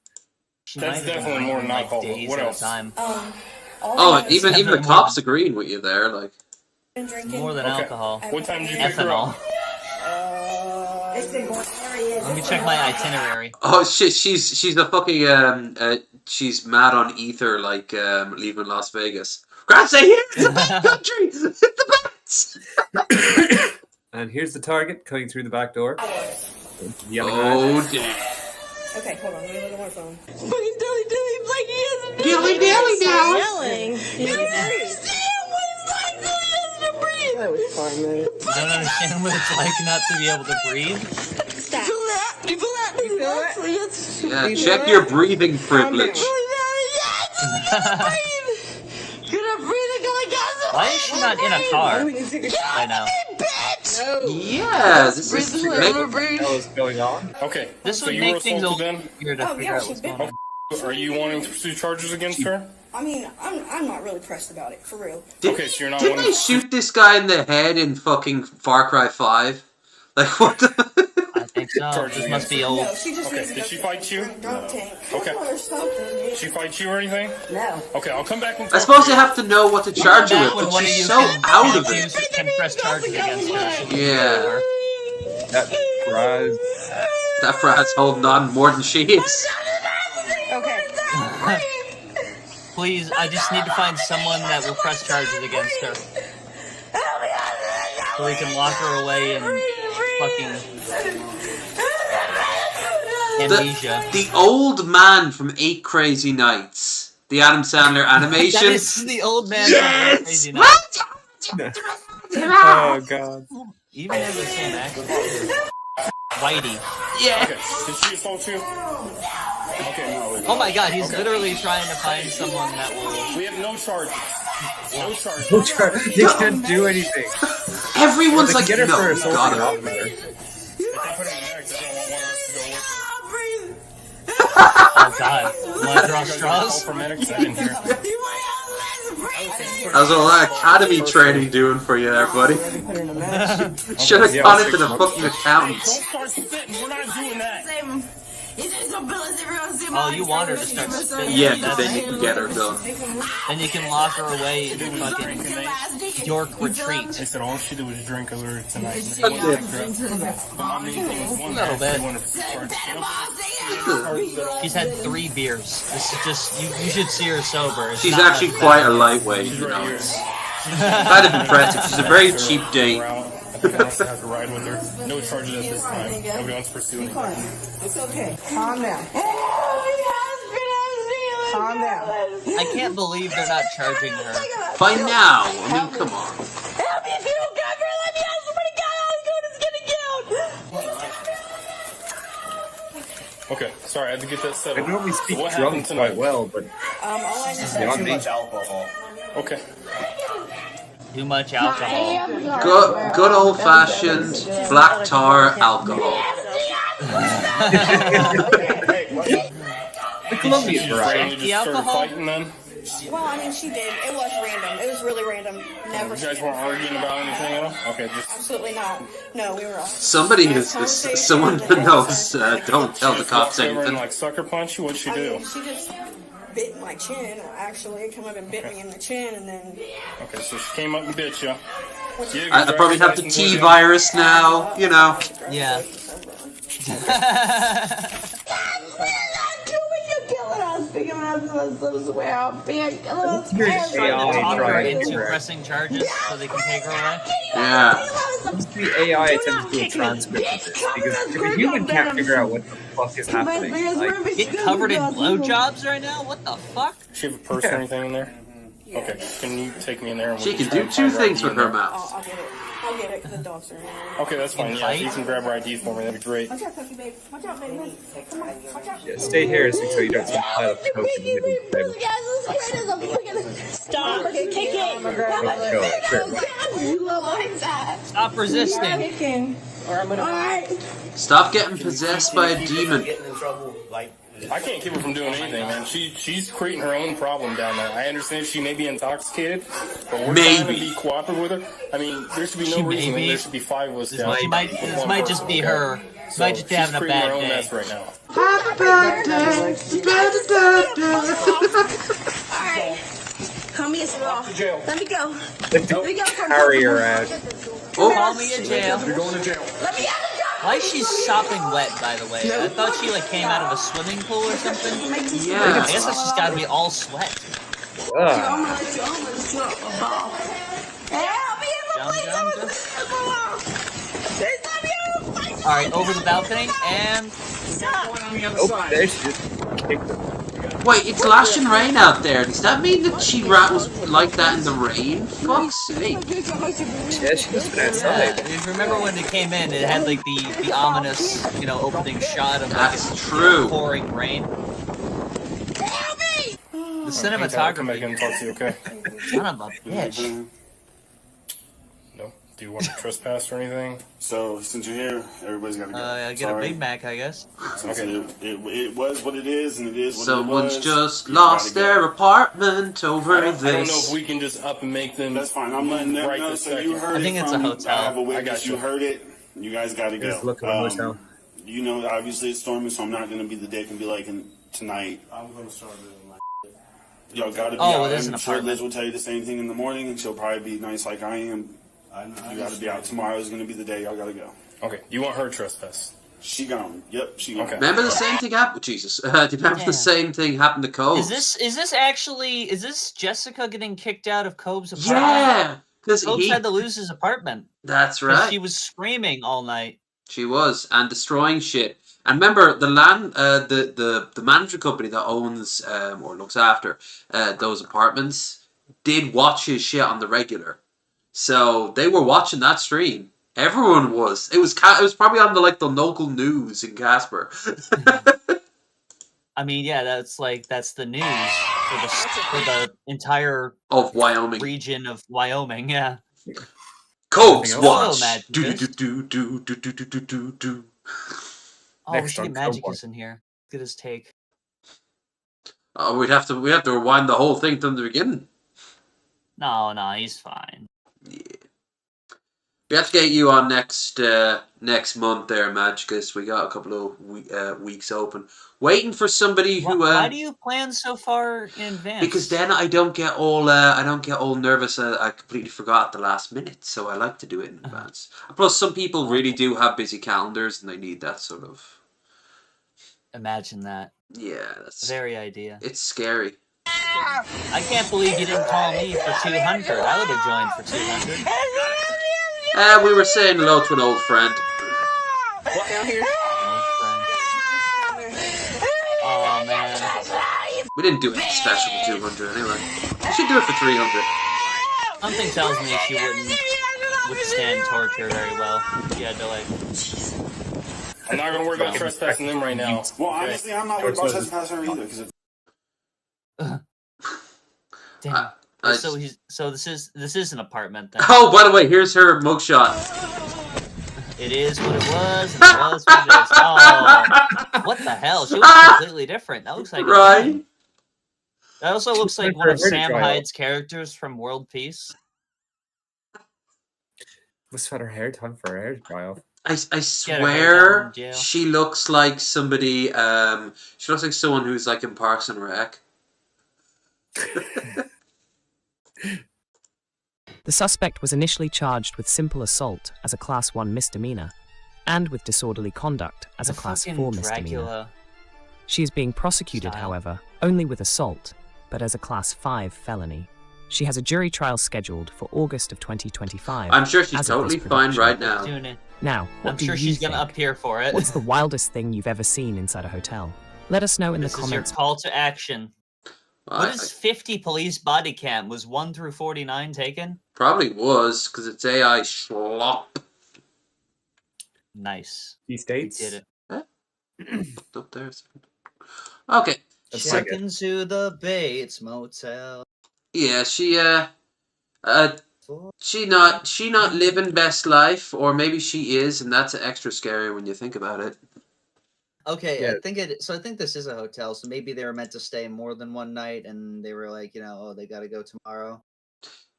She That's might have been definitely more drinking, than like, alcohol, but days what at a else? time. Oh, even the cops agreeing with you there. Like, been drinking. More than Okay. alcohol. What time did you pick her Ethanol. up? It's been going areas. Let me check my itinerary. oh shit, she's a fucking she's mad on ether, like leaving Las Vegas. Grant say here, it's the best country, it's the best. And here's the target coming through the back door. Yelling Oh at us. damn! Okay, hold on. Let me look at my phone. But he's dilly like he hasn't Dilly dilly now. Yelling. You You don't understand what it's like not to be able to breathe? Stop. You feel that? Yeah, check your breathing privilege. Why is she not in a car right now? Yeah, this is What is going on? Okay, This so would you were make things a assaulted little then? weird to figure out what's going on. Are you wanting to pursue charges against her? I mean, I'm not really pressed about it, for real. Okay, so you're not Didn't wanting they to shoot this guy in the head in fucking Far Cry 5? Like, what the... I think so. Charges This must be against old. No, she just Okay, needs to did go she to fight you? drunk tank. Okay. Or something. Did she fight you or anything? No. Okay, I'll come back and I talk suppose to you have to know what to charge her Back with, when but one of she's you so can, out of use- it. can press charges against her. Yeah. That fries. That brat's holding on more than she is. Okay. Please, I just need to find someone that will press charges against her. So we can lock her away in fucking amnesia. The old man from 8 Crazy Nights. The Adam Sandler That animation. is the old man from Crazy Nights. Oh god. Even has the same accent. Whitey. Yeah. Okay, did she assault you? Okay, no. Oh my god, he's literally trying to find someone that will... We have no charges. No charges. They can't do anything. Everyone's They like, can get her no, for you assaulting gotta. an officer. Oh god. Wanna draw straws? How's all that academy training doing for you there, buddy? Should have gone into the fucking accountants. Don't start spitting. We're not doing that. Oh, you want her to start spitting. Yeah, but then you can get her done. Then you can lock her away in fucking York Retreat. They said all she did was drink earlier tonight. A little bit. She's had 3 beers. This is just, you should see her sober. It's She's not actually like quite that. a lightweight, you know. It's kind of impressive. She's a very cheap date. I think I have to ride with her. No charges at this time. Nobody wants to pursue anything. It's okay. Calm down. Calm down. I can't believe they're not charging her. By now, I mean, come on. Help me if you don't cover. Let me have somebody get out. Okay, sorry, I had to get that I settled. normally speak What drunk happened quite tonight? well, but All I just beyond me. alcohol. Okay. Too much alcohol. Good old fashioned black tar alcohol. The Colombian Right. variety. You just started alcohol? fighting then? Well, I mean, she did. It was random. It was really random. Never. You guys weren't arguing about anything at all? Okay, just... Absolutely not. No, we were all. Somebody someone that knows, don't tell the cops Over and anything. like sucker punch you? What'd she do? She just bit my chin. Actually, come up and bit me in the chin, and then. Okay, so she came up and bit you. I probably have the T virus now, you know. Yeah. Here's AI Talk her trying into to pressing charges so they can take her away. Yeah. the AI attempts to do a transcript of this because if a human can't figure out what the fuck is happening, like, Get covered in blowjobs right now? What the fuck? Does she have a purse or anything in there? Okay, can you take me in there? And She we'll can try do and 2 find things her with ID her in there? mouth. I'll get it. I'll get it. The dogs are in there. Okay, that's fine. Yeah, if you can grab her ID for me, that'd be great. Watch out, Cookie, babe. Watch out, baby. Come on. Watch out. yeah, stay here so you don't see a pile of coke in the middle of the table. Stop. Kick it. You love like that. Stop resisting. Kicking. Alright. Stop getting possessed by a demon. I can't keep her from doing anything, man. She's creating her own problem down there. I understand she may be intoxicated, but we're trying to be cooperative with her. I mean, there should be no reason that there should be 5 of us down there. This might just be her. She might just be having a creating her bad own day. mess right now. Happy birthday. Alright. Call me a straw. Let me go. Let me carry her out. Call me a jail. You're going to jail. Let me out. Why is she sopping wet, by the way? I thought she like came out of a swimming pool or something. Yeah. I guess that's just gotta be all sweat. Alright, over the balcony and Oh, there she is. Kicked her. Wait, it's lashing rain out there. Does that mean that she was like that in the rain? Fuck's sake. Yeah, she must have been outside. Yeah, if you remember when it came in, it had like the ominous, you know, opening shot of like That's true. pouring rain. The cinematography. I'll come back in and talk to you, okay? Son of a bitch. No? Do you want to trespass or anything? So, since you're here, everybody's got to go. I get a Big Mac, I guess. Okay. It was what it is, and it is what Someone's it was. just You gotta lost go. their apartment over I don't know if this. we can just up and make them. That's fine. I'm letting them right know. this So you second. heard I think it it's from a me. hotel. I have a I witness. got you. You heard it. You guys got to go. Just look at the hotel. You know, obviously it's storming, so I'm not going to be the dick and be like, tonight. I'm going to start it. Y'all got to be Oh, out. it is an I'm sure apartment. Liz will tell you the same thing in the morning, and she'll probably be nice like I am. You got to be out. Tomorrow is going to be the day. Y'all got to go. Okay, you want her trespass? She gone. Yep, she gone. Okay. Remember the same thing happened? Jesus. Remember Damn. the same thing happened to Cobes? Is this Jessica getting kicked out of Cobb's apartment? Yeah! Because Cobbs he... had to lose his apartment. That's 'Cause right. she was screaming all night. She was, and destroying shit. And remember, the the management company that owns or looks after those apartments did watch his shit on the regular. So they were watching that stream. Everyone was. It was probably on the local news in Casper. I mean, yeah, that's the news for the entire Of Wyoming. region of Wyoming. Yeah. Cobes Hello, watch. Magicus. Do. Oh, Next we should on get Cobalt. Magicus in here. Get his take. Oh, we have to rewind the whole thing from the beginning. No, he's fine. Yeah. We have to get you on next month there, Magicus. We got a couple of weeks open. Waiting for somebody who Why do you plan so far in advance? because then I don't get all nervous. I completely forgot at the last minute, so I like to do it in advance. Plus, some people really do have busy calendars, and they need that sort of. Imagine that. Yeah, that's Very idea. It's scary. I can't believe you didn't call me for 200. I would have joined for 200. We were saying hello to an old friend. What down here? Old friend. Oh man. We didn't do anything special for 200 anyway. We should do it for 300. Something tells me she wouldn't withstand torture very well. She had to I'm not gonna worry about trespassing them right now. Well, okay? honestly, I'm not worried about trespassing her either. Because Damn. I So this is an apartment then. Oh, by the way, here's her mugshot. It is what it was, and it was what it is. Oh, what the hell? She looks completely different. That looks like a Right? woman. That also looks like one of Sam Hyde's characters from World Peace. Must have had her hair time for her hair to dry off. I Get her hair swear down in jail. she looks like somebody. She looks like someone who's like in Parks and Rec. The suspect was initially charged with simple assault as a Class 1 misdemeanor and with disorderly conduct as a The Class fucking 4 misdemeanor. Dracula. She is being prosecuted, Style. however, only with assault, but as a Class 5 felony. She has a jury trial scheduled for August of 2025. I'm sure she's as of this totally fine production. right now. Doing it. Now, what I'm do sure you she's gonna think? appear for it. What's the wildest thing you've ever seen inside a hotel? Let us know in This the is your comments. call to action. What I is 50 police body cam? Was 1 through 49 taken? probably was because it's AI schlop. Nice. He states. Did it. Up there. Okay. Check into the Bates Motel. Yeah, she not living best life, or maybe she is, and that's extra scary when you think about it. Okay, Yeah. I think this is a hotel, so maybe they were meant to stay more than one night, and they were like, oh, they got to go tomorrow.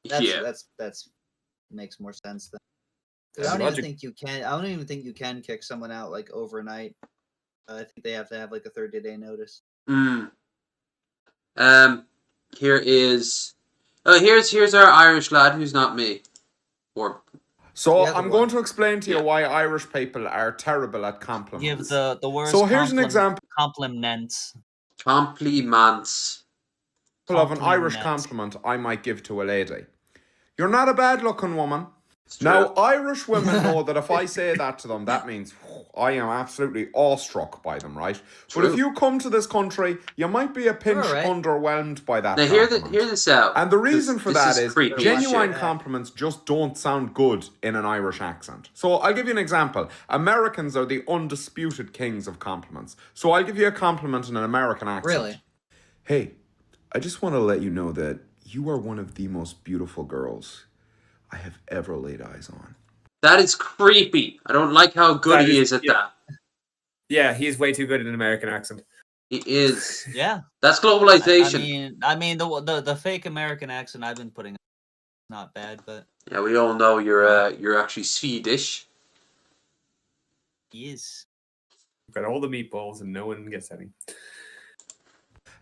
That's makes more sense then. 'Cause I don't even think you can. I don't even think you can kick someone out like overnight. I think they have to have like a 30-day notice. Here's our Irish lad who's not me. Or So I'm going to explain to you why Irish people are terrible at compliments. Give the worst. So here's an example Compliments. Compliments. of an Irish compliment I might give to a lady. You're not a bad looking woman. Now, Irish women know that if I say that to them, that means I am absolutely awestruck by them, right? But if you come to this country, you might be a pinch underwhelmed by that. Now, hear this out. And the reason for that is creepy genuine shit. compliments just don't sound good in an Irish accent. So I'll give you an example. Americans are the undisputed kings of compliments. So I'll give you a compliment in an American accent. Really? Hey, I just want to let you know that you are one of the most beautiful girls I have ever laid eyes on. That is creepy. I don't like how good he is at that. Yeah, he's way too good in an American accent. He is. Yeah. That's globalization. I mean, the fake American accent I've been putting, not bad, but Yeah, we all know you're actually Swedish. he is. Got all the meatballs and no one gets any.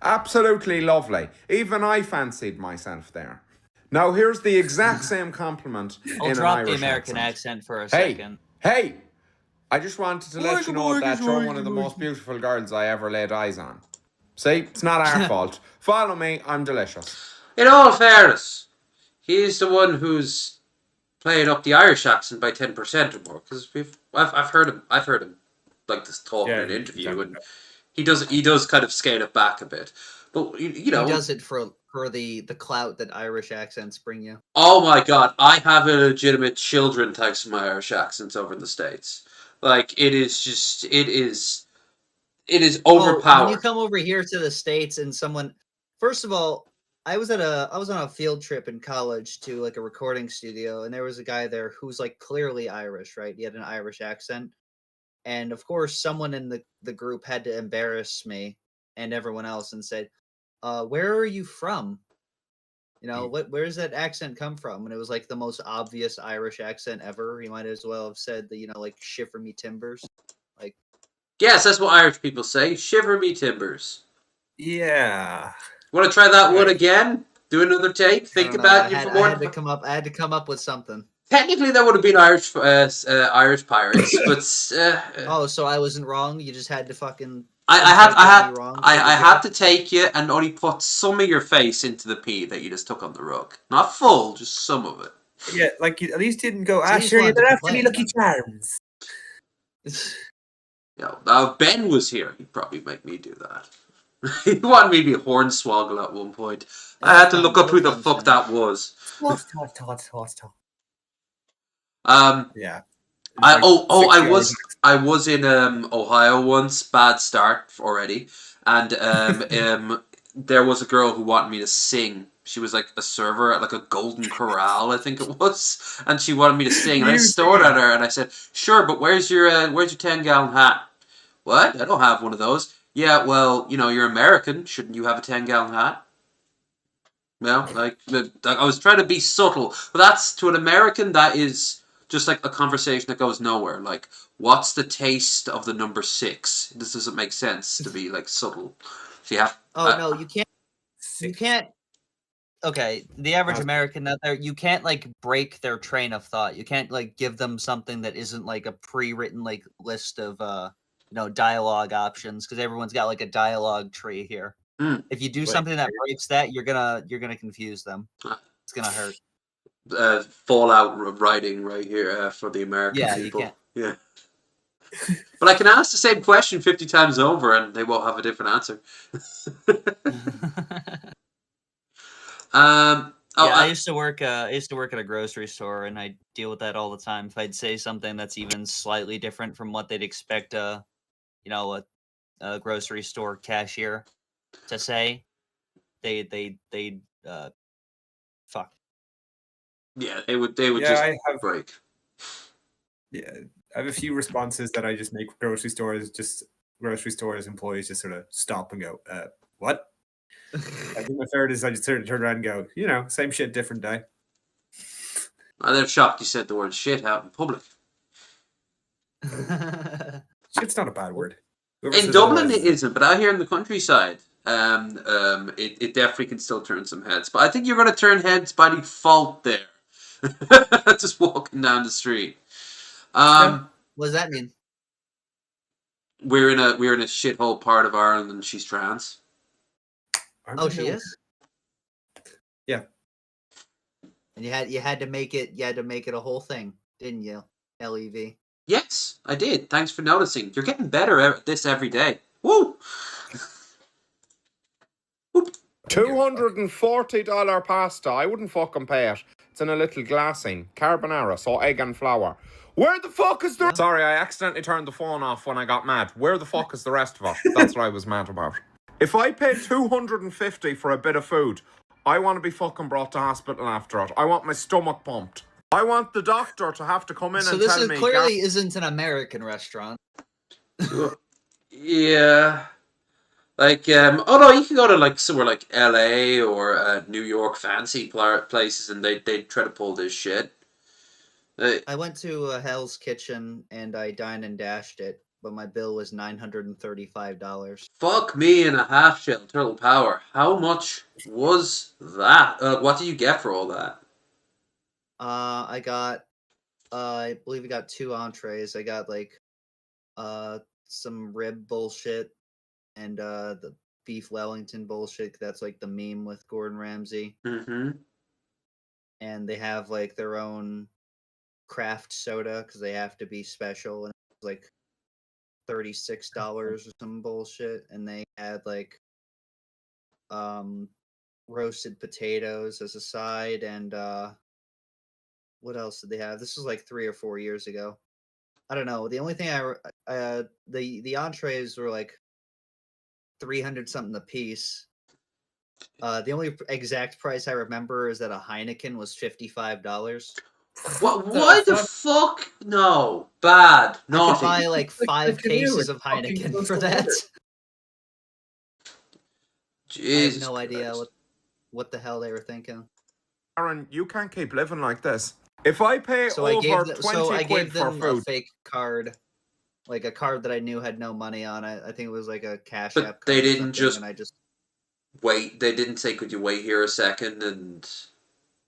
Absolutely lovely. Even I fancied myself there. Now here's the exact same compliment I'll in an drop Irish the American accent for a second. Hey! I just wanted to let you know that you're one of the most beautiful girls I ever laid eyes on. See, it's not our fault. Follow me, I'm delicious. In all fairness, he's the one who's playing up the Irish accent by 10% or more. Because I've heard him like this talk in an interview, and he does kind of scale it back a bit. But you know, he does it for the clout that Irish accents bring you. Oh my god, I have a legitimate children thanks to my Irish accents over in the States. Like it is overpowered. When you come over here to the States and someone, first of all, I was on a field trip in college to like a recording studio, and there was a guy there who's like clearly Irish, right? He had an Irish accent. And of course someone in the group had to embarrass me and everyone else and said, where are you from? You know, where's that accent come from? And it was like the most obvious Irish accent ever. You might as well have said the, like shiver me timbers. Like, yes, that's what Irish people say. Shiver me timbers. Yeah. Want to try that one again? Do another take? Think about it for more. I had to come up with something. Technically, that would have been Irish Pirates, but oh, so I wasn't wrong. You just had to fucking. I had to take you and only put some of your face into the pee that you just took on the rug. Not full, just some of it. Yeah, like you at least didn't go, So sure, you're after me, Lucky Charms. Yeah, if Ben was here, he'd probably make me do that. He wanted me to be Hornswoggle at one point. I had to look up who the fuck that was. Yeah. I was in Ohio once. Bad start already, and there was a girl who wanted me to sing. She was like a server at like a Golden Corral, I think it was, and she wanted me to sing. And I stared at her and I said, "Sure, but where's your 10-gallon hat?" "What? I don't have one of those." "Yeah, well, you know, you're American. Shouldn't you have a 10-gallon hat?" Well, like I was trying to be subtle, but that's to an American that is just like a conversation that goes nowhere. Like, what's the taste of the number 6? This doesn't make sense to be like subtle. So you have. No, you can't. You can't. Okay, the average American out there, you can't like break their train of thought. You can't like give them something that isn't like a pre-written like list of dialogue options, because everyone's got like a dialogue tree here. If you do something that breaks that, you're gonna confuse them. It's gonna hurt. Fallout writing right here for the American people. You can't. Yeah. But I can ask the same question 50 times over and they won't have a different answer. I used to work at a grocery store, and I deal with that all the time. If I'd say something that's even slightly different from what they'd expect a grocery store cashier to say, they fuck. Yeah, they would just break. Yeah, I have a few responses that I just make for grocery stores. Just grocery stores employees just sort of stop and go, "What?" I think my favorite is I just turn around and go, same shit, different day. They're shocked you said the word shit out in public. Shit's not a bad word. In Dublin it isn't, but out here in the countryside, it definitely can still turn some heads. But I think you're going to turn heads by default there. Just walking down the street. What does that mean? We're in a shithole part of Ireland, and she's trans. Oh, she is? Yeah. And you had to make it a whole thing, didn't you? LEV. Yes, I did. Thanks for noticing. You're getting better at this every day. Woo! $240 pasta. I wouldn't fucking pay it. It's in a little glassing. Carbonara, so egg and flour. Where the fuck is the... Sorry, I accidentally turned the phone off when I got mad. Where the fuck is the rest of it? That's what I was mad about. If I pay $250 for a bit of food, I want to be fucking brought to hospital after it. I want my stomach pumped. I want the doctor to have to come in and tell me... So this clearly isn't an American restaurant. Yeah. Like, oh no, you can go to like somewhere like LA or New York, fancy places, and they try to pull this shit. I went to Hell's Kitchen and I dined and dashed it, but my bill was $935. Fuck me in a half shell, Turtle Power. How much was that? What did you get for all that? I got, I believe I got 2 entrees. I got like, some rib bullshit and the beef Wellington bullshit. That's like the meme with Gordon Ramsay. Mm-hmm. And they have like their own craft soda because they have to be special, and it's like $36 or some bullshit. And they had like roasted potatoes as a side, and what else did they have? This was like 3 or 4 years ago. I don't know. The only thing the entrees were like 300 something a piece. The only exact price I remember is that a Heineken was $55. What the fuck? No, bad. I Naughty. could buy like 5 cases of Heineken for that. Jesus, I have no idea what the hell they were thinking. Aaron, you can't keep living like this. If I pay over 20 quid for food, a fake card, like a card that I knew had no money on it. I think it was like a Cash But App card they or didn't something, just and I just wait. They didn't say, "Could you wait here a second?" And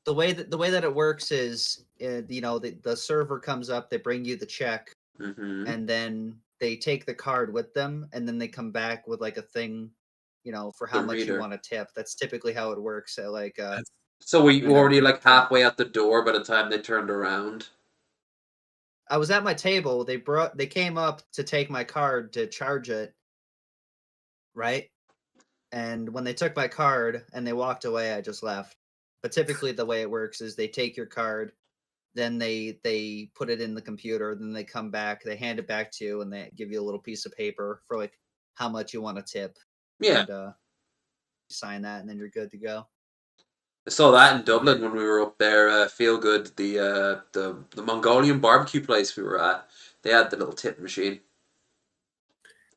the way that it works is, you know, the server comes up, they bring you the check, and then they take the card with them, and then they come back with like a thing, you know, for how The much you reader. want to tip. That's typically how it works. At like so were you you know, already like halfway out the door by the time they turned around? I was at my table. They came up to take my card to charge it, right? And when they took my card and they walked away, I just left. But typically the way it works is they take your card, then they put it in the computer, then they come back, they hand it back to you, and they give you a little piece of paper for like how much you want to tip. Yeah. And you sign that, and then you're good to go. I saw that in Dublin when we were up there. Feelgood, the Mongolian barbecue place we were at. They had the little tip machine.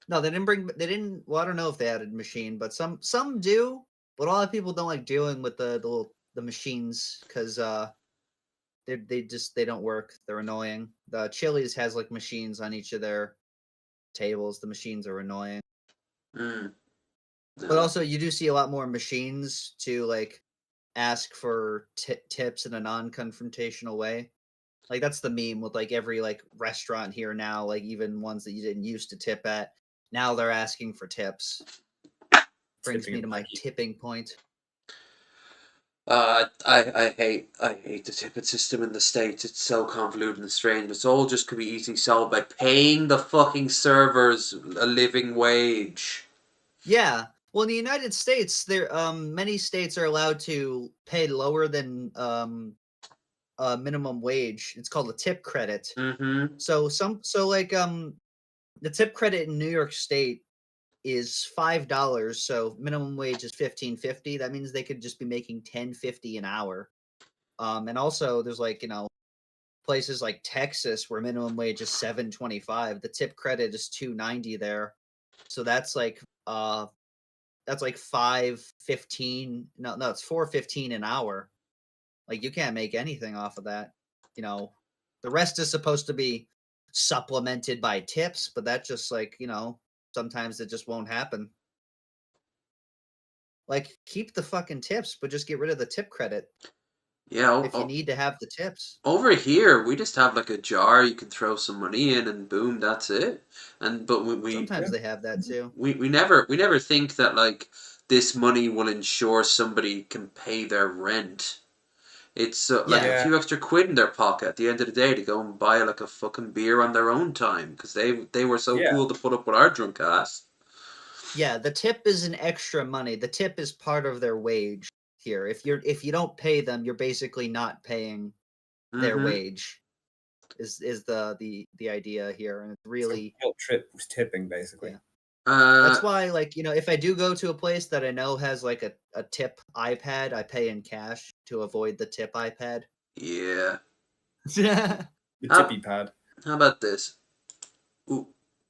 No, they didn't. Well, I don't know if they added machine, but some do. But a lot of people don't like dealing with the machines because they don't work. They're annoying. The Chili's has like machines on each of their tables. The machines are annoying. No. But also, you do see a lot more machines to like ask for tips in a non-confrontational way. Like that's the meme with like every like restaurant here now, like even ones that you didn't used to tip at. Now they're asking for tips. Brings me to my tipping point. I hate the tippet system in the States. It's so convoluted and strange. It's all just could be easily solved by paying the fucking servers a living wage. Yeah. Well, in the United States, there many states are allowed to pay lower than minimum wage. It's called a tip credit. Mm-hmm. So the tip credit in New York State is $5. So minimum wage is $15.50. That means they could just be making $10.50 an hour. And also there's like, you know, places like Texas where minimum wage is $7.25. The tip credit is $2.90 there. So that's like $5.15. No, it's $4.15 an hour. Like you can't make anything off of that. You know, the rest is supposed to be supplemented by tips, but that just like, you know, sometimes it just won't happen. Like keep the fucking tips, but just get rid of the tip credit. Yeah. If you need to have the tips. Over here, we just have like a jar you can throw some money in, and boom, that's it. But we sometimes they have that too. We never think that like this money will ensure somebody can pay their rent. It's like a few extra quid in their pocket at the end of the day to go and buy like a fucking beer on their own time because they were so cool to put up with our drunk ass. Yeah, the tip isn't extra money. The tip is part of their wage here. If you don't pay them, you're basically not paying their wage. Is the idea here, and it's really guilt trip was tipping basically. That's why, like, you know, if I do go to a place that I know has like a tip iPad, I pay in cash to avoid the tip iPad. Yeah. The tippy pad. How about this? Ooh.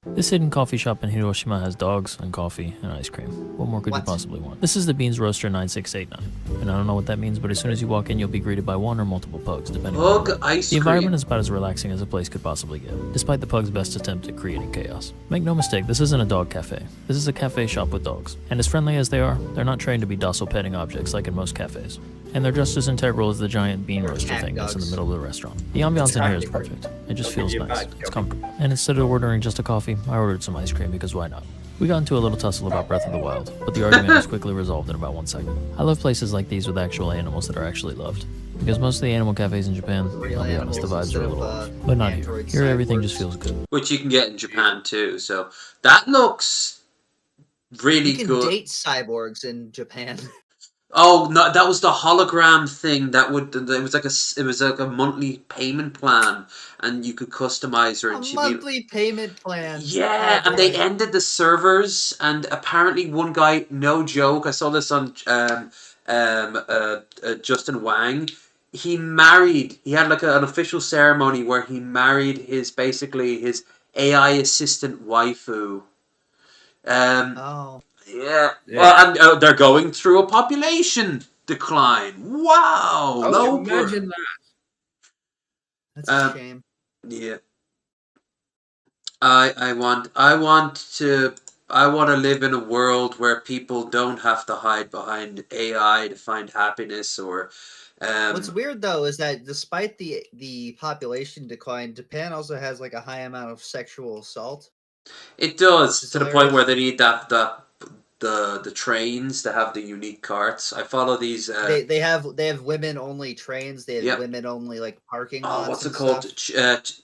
This hidden coffee shop in Hiroshima has dogs and coffee and ice cream. What more could you possibly want? This is the Beans Roaster 9689. And I don't know what that means, but as soon as you walk in, you'll be greeted by one or multiple pugs, depending on Pug ice the environment cream. is about as relaxing as a place could possibly get, despite the pug's best attempt at creating chaos. Make no mistake, this isn't a dog cafe. This is a cafe shop with dogs. And as friendly as they are, they're not trained to be docile petting objects like in most cafes. And they're just as integral as the giant bean roaster thing that's in the middle of the restaurant. The ambiance in here is perfect. It just feels nice. It's comfortable. And instead of ordering just a coffee, I ordered some ice cream because why not? We got into a little tussle about Breath of the Wild, but the argument was quickly resolved in about 1 second. I love places like these with actual animals that are actually loved. Because most of the animal cafes in Japan, I'll be honest, the vibes are a little off. But not here. Here everything just feels good. Which you can get in Japan too, so that looks really You can good. date cyborgs in Japan. Oh no, that was the hologram thing. It was like a monthly payment plan, and you could customize her. And she'd monthly payment plan. Yeah, and they ended the servers, and apparently one guy, no joke, I saw this on Justin Wang. He had like an official ceremony where he married his AI assistant waifu. Yeah. Well, and they're going through a population decline. Wow. Imagine that. That's a shame. Yeah. I want to live in a world where people don't have to hide behind AI to find happiness or What's weird though is that despite the population decline, Japan also has like a high amount of sexual assault. It does, to the point where they need the trains to have the unique carts. I follow these. They have women only trains. They have women only like parking lots. What's it called?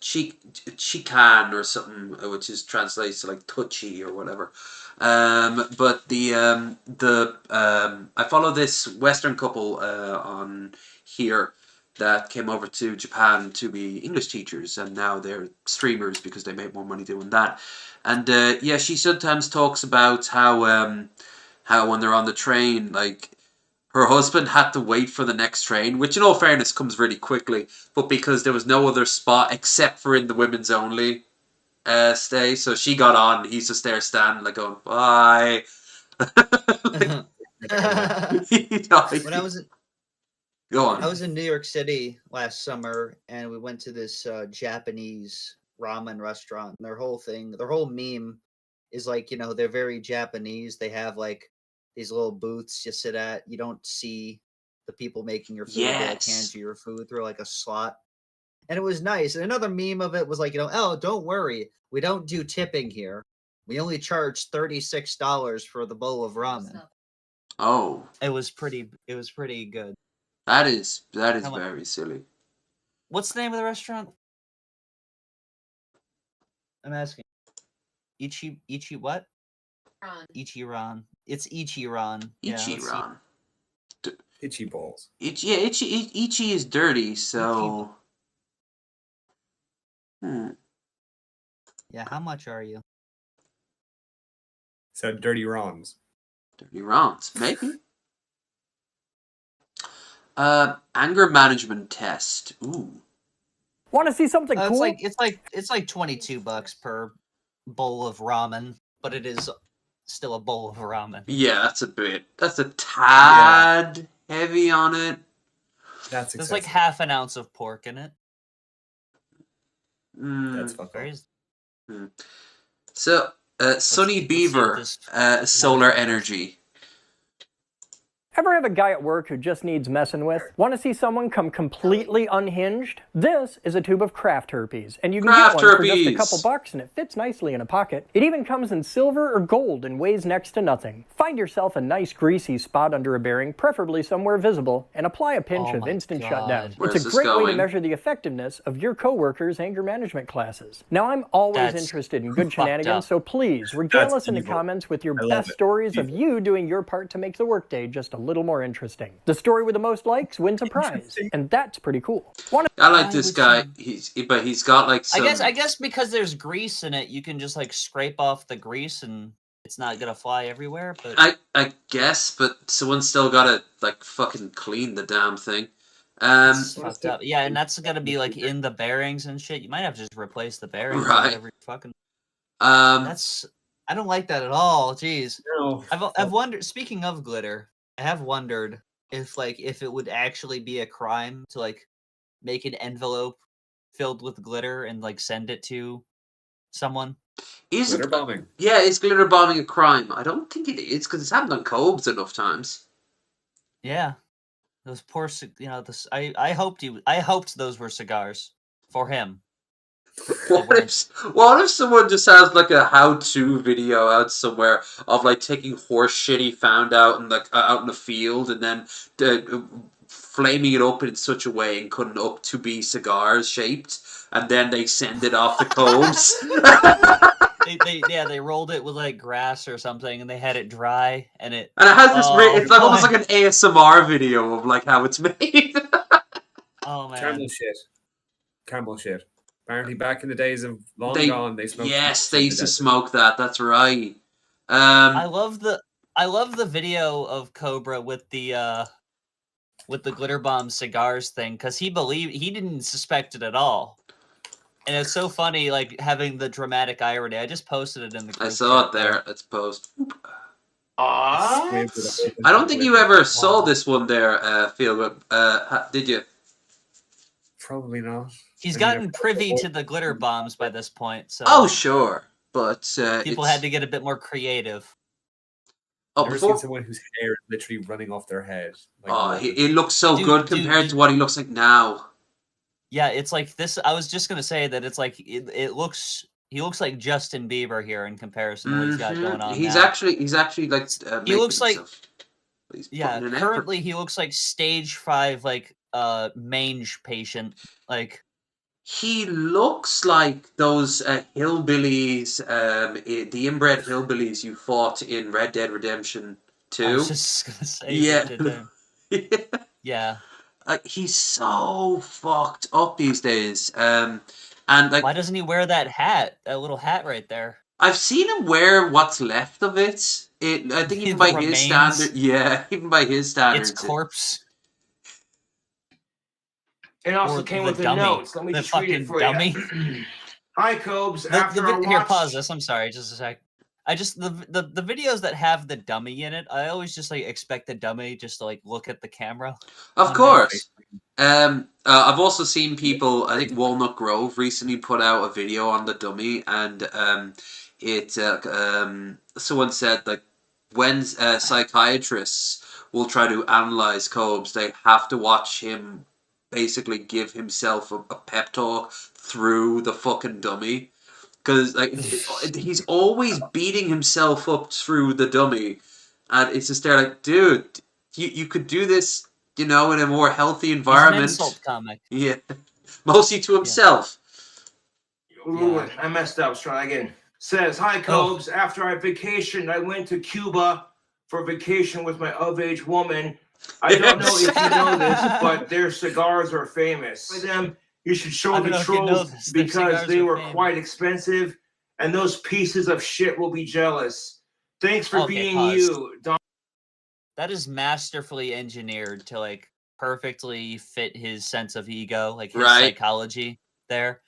Chikan or something, which is translates to like touchy or whatever. But I follow this Western couple on here that came over to Japan to be English teachers, and now they're streamers because they make more money doing that. And she sometimes talks about how when they're on the train, like her husband had to wait for the next train, which in all fairness comes really quickly, but because there was no other spot except for in the women's only stay, so she got on, he's just there standing like going, bye. When I was Go on. I was in New York City last summer, and we went to this Japanese ramen restaurant. And their whole meme is like, you know, they're very Japanese. They have like these little booths you sit at. You don't see the people making your food. They like hand you your food through like a slot. And it was nice. And another meme of it was like, you know, oh, don't worry, we don't do tipping here. We only charge $36 for the bowl of ramen. Oh. It was pretty good. That is very silly. What's the name of the restaurant? I'm asking. Ichi what? Ichiran. It's Ichiran. Ichiran. Itchy balls. Ichi is dirty, so. Yeah, how much are you? So dirty Rons. Dirty Rons, maybe. Anger management test. Ooh. Want to see something cool? It's like $22 per bowl of ramen, but it is still a bowl of ramen. Yeah, that's a tad heavy on it. That's There's like half an ounce of pork in it. That's fucking. So, Sunny Beaver, solar energy. Ever have a guy at work who just needs messing with? Want to see someone come completely unhinged? This is a tube of craft herpes, and you can get one for just a couple bucks, and it fits nicely in a pocket. It even comes in silver or gold and weighs next to nothing. Find yourself a nice greasy spot under a bearing, preferably somewhere visible, and apply a pinch of instant shutdown. It's a great way to measure the effectiveness of your coworkers' anger management classes. Now, I'm always interested in good shenanigans, so please regale us in the comments with your best stories of you doing your part to make the workday just a little more interesting. The story with the most likes wins a prize, and that's pretty cool. I like this guy. He's got like some... I guess because there's grease in it, you can just like scrape off the grease and it's not gonna fly everywhere. But I guess, but someone's still gotta like fucking clean the damn thing. Fucked up. Yeah, and that's gonna be like in the bearings and shit. You might have to just replace the bearings. Right. Every fucking. That's. I don't like that at all. Jeez. No. I've wondered. Speaking of glitter, I have wondered if it would actually be a crime to like make an envelope filled with glitter and like send it to someone. Is glitter bombing? Yeah, is glitter bombing a crime? I don't think it is because it's happened on Cobes enough times. Yeah, those poor, I hoped those were cigars for him. What if someone just has like a how-to video out somewhere of like taking horse shit he found out in out in the field and then flaming it up in such a way and cutting it up to be cigars shaped, and then they send it off to Combs. They rolled it with like grass or something, and they had it dry, and it has this. It's like almost like an ASMR video of like how it's made. Oh man, Campbell shit. Apparently, back in the days of gone, they smoked. Yes, they used to smoke that. That's right. I love the video of Cobra with the glitter bomb cigars thing because he didn't suspect it at all, and it's so funny like having the dramatic irony. I just posted it in the group I saw it there. Let's post. I don't think you ever saw this one there, Feelgood. Did you? Probably not. He's gotten privy to the glitter bombs by this point, so... Oh, sure, but... people had to get a bit more creative. Oh, I've never seen someone whose hair is literally running off their head. Like, it looks so good compared to what he looks like now. Yeah, it's like this... I was just going to say that it's like... He looks like Justin Bieber here in comparison to what he's got going on He's now. actually like... he looks like... Yeah, currently he looks like stage 5, like, mange patient. Like... He looks like those hillbillies, the inbred hillbillies you fought in Red Dead Redemption 2. I was just gonna say, yeah. He's so fucked up these days. And like, why doesn't he wear that hat? That little hat right there. I've seen him wear what's left of it. I think even by his standard, even by his standards, it's corpse. It also came with the notes. Let me just read it for you. Hi, Cobes. Here, pause this. I'm sorry, just a sec. The videos that have the dummy in it, I always just like expect the dummy just to like look at the camera. Of course. I've also seen people. I think Walnut Grove recently put out a video on the dummy, and someone said like when psychiatrists will try to analyze Cobes, they have to watch him basically give himself a pep talk through the fucking dummy, because like he's always beating himself up through the dummy, and it's just there like, dude, you could do this, in a more healthy environment. He's an insult comic. Yeah, mostly to himself. Ooh, I messed up. Let's try again. Says, hi, Cobes. After I vacationed, I went to Cuba for vacation with my of-age woman. I don't know if you know this, but their cigars are famous. For them, you should show the trolls because they were quite expensive, and those pieces of shit will be jealous. Thanks for being you, Don. That is masterfully engineered to like perfectly fit his sense of ego, like his psychology there.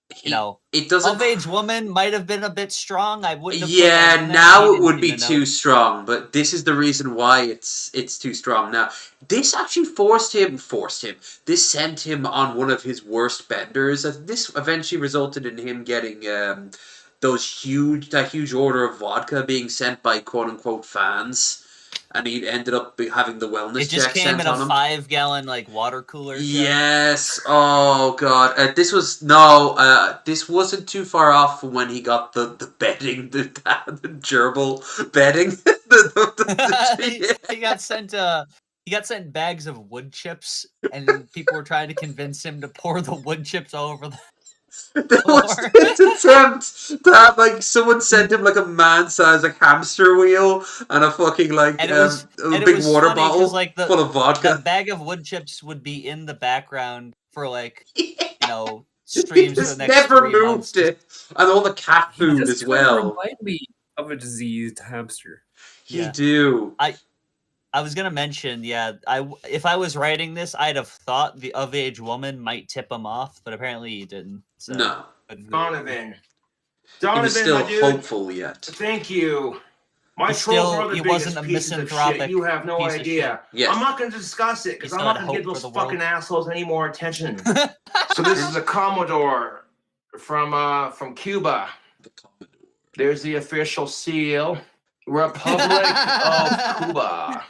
It doesn't. Of-age woman might have been a bit strong. I wouldn't have. Yeah, now it would be too strong, but this is the reason why it's too strong. Now, this actually This sent him on one of his worst benders. This eventually resulted in him getting that huge order of vodka being sent by quote unquote fans. and he ended up having the wellness It just check came sent in a on him. 5-gallon like water cooler. Yes. Oh god. This wasn't too far off from when he got the bedding, the gerbil bedding. He got sent bags of wood chips, and then people were trying to convince him to pour the wood chips all over the There was this attempt to have like someone sent him like a man-sized like hamster wheel and a fucking like and it big was water funny 'cause, bottle like, full of vodka. The bag of wood chips would be in the background for like He streams for just the next never 3 moved months. it, and all the cat food Just as well. Remind me of a diseased hamster. You do. I was gonna mention, if I was writing this, I'd have thought the of-age woman might tip him off, but apparently he didn't. So. No. Donovan, He was still my dude, hopeful yet. Thank you. My He trolls still- are the he biggest wasn't a pieces of shit. misanthropic You have no piece of idea. shit. Yes. I'm not going to discuss it because He I'm still not had going to give hope those for the world. fucking assholes any more attention. So this is a Commodore from Cuba. There's the official seal. Republic of Cuba.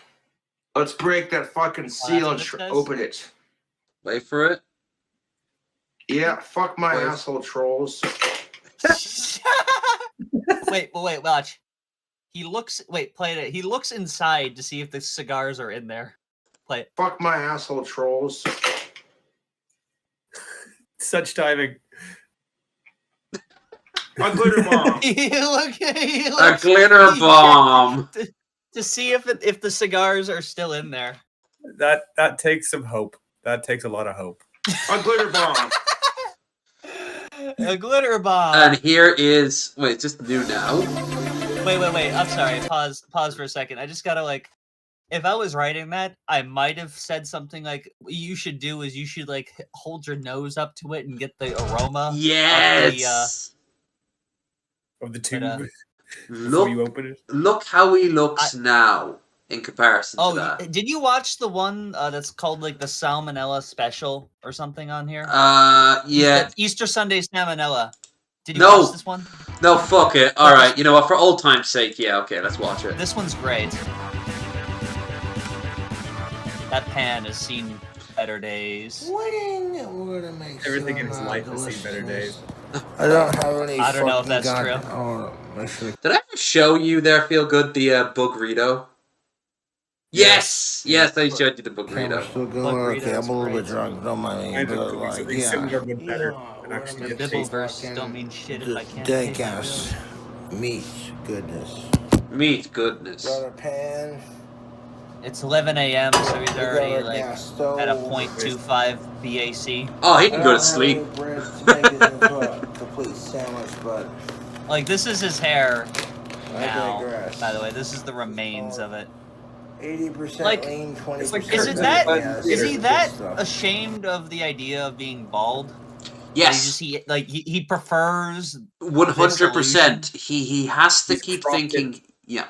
Let's break that fucking seal and open it. Wait for it. Yeah, fuck my Wait. asshole trolls. wait, watch. Play it. He looks inside to see if the cigars are in there. Play it. Fuck my asshole trolls. Such timing. A glitter bomb. A glitter bomb. To see if the cigars are still in there. That takes some hope. That takes a lot of hope. A glitter bomb. A glitter bomb. And here is it's just new now. Wait. I'm sorry. Pause for a second. I just gotta if I was writing that, I might have said something like, what you should do is you should hold your nose up to it and get the aroma. Yes. Of the tube. Look, you open it. Look how he looks now in comparison to that. Did you watch the one that's called the Salmonella Special or something on here? Yeah. Easter Sunday Salmonella. Did you No. watch this one? No, fuck it. All right, you know what? For old time's sake, yeah, okay, let's watch it. This one's great. That pan has seen better days. Everything in his life has seen better days. I don't have any. I don't know if that's true. Did I ever show you there, Feelgood, the Bugrito? Yes! Yes, I showed you the Bugrito. Still going okay. I'm a little bit drunk. Don't mind me. But better. The Bibbleverse don't mean shit if I can't. Dank ass meat goodness. Meat goodness. Got a pan. It's 11 a.m., so he's already our gas stove. at a 0.25 BAC. Oh, he can go to sleep. Complete sandwich, but this is his hair I now. digress. By the way, this is the remains of it. 80% lean, 20%. Is he that ashamed of the idea of being bald? Yes. He prefers 100%. He has to keep thinking. Yeah.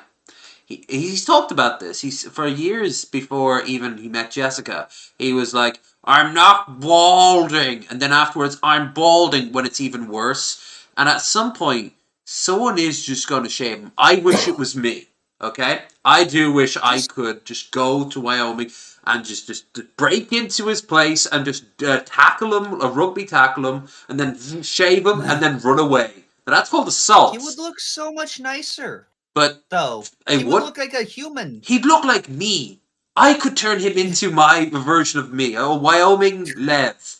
He's talked about this. For years before even he met Jessica, he was like, "I'm not balding," and then afterwards, "I'm balding," when it's even worse. And at some point, someone is just going to shame him. I wish it was me. Okay, I do wish I could just go to Wyoming and just break into his place and just tackle him, a rugby tackle him, and then shave him and then run away. Now, that's called assault. He would look so much nicer. But though he would look like a human. He'd look like me. I could turn him into my version of me. A Wyoming Lev.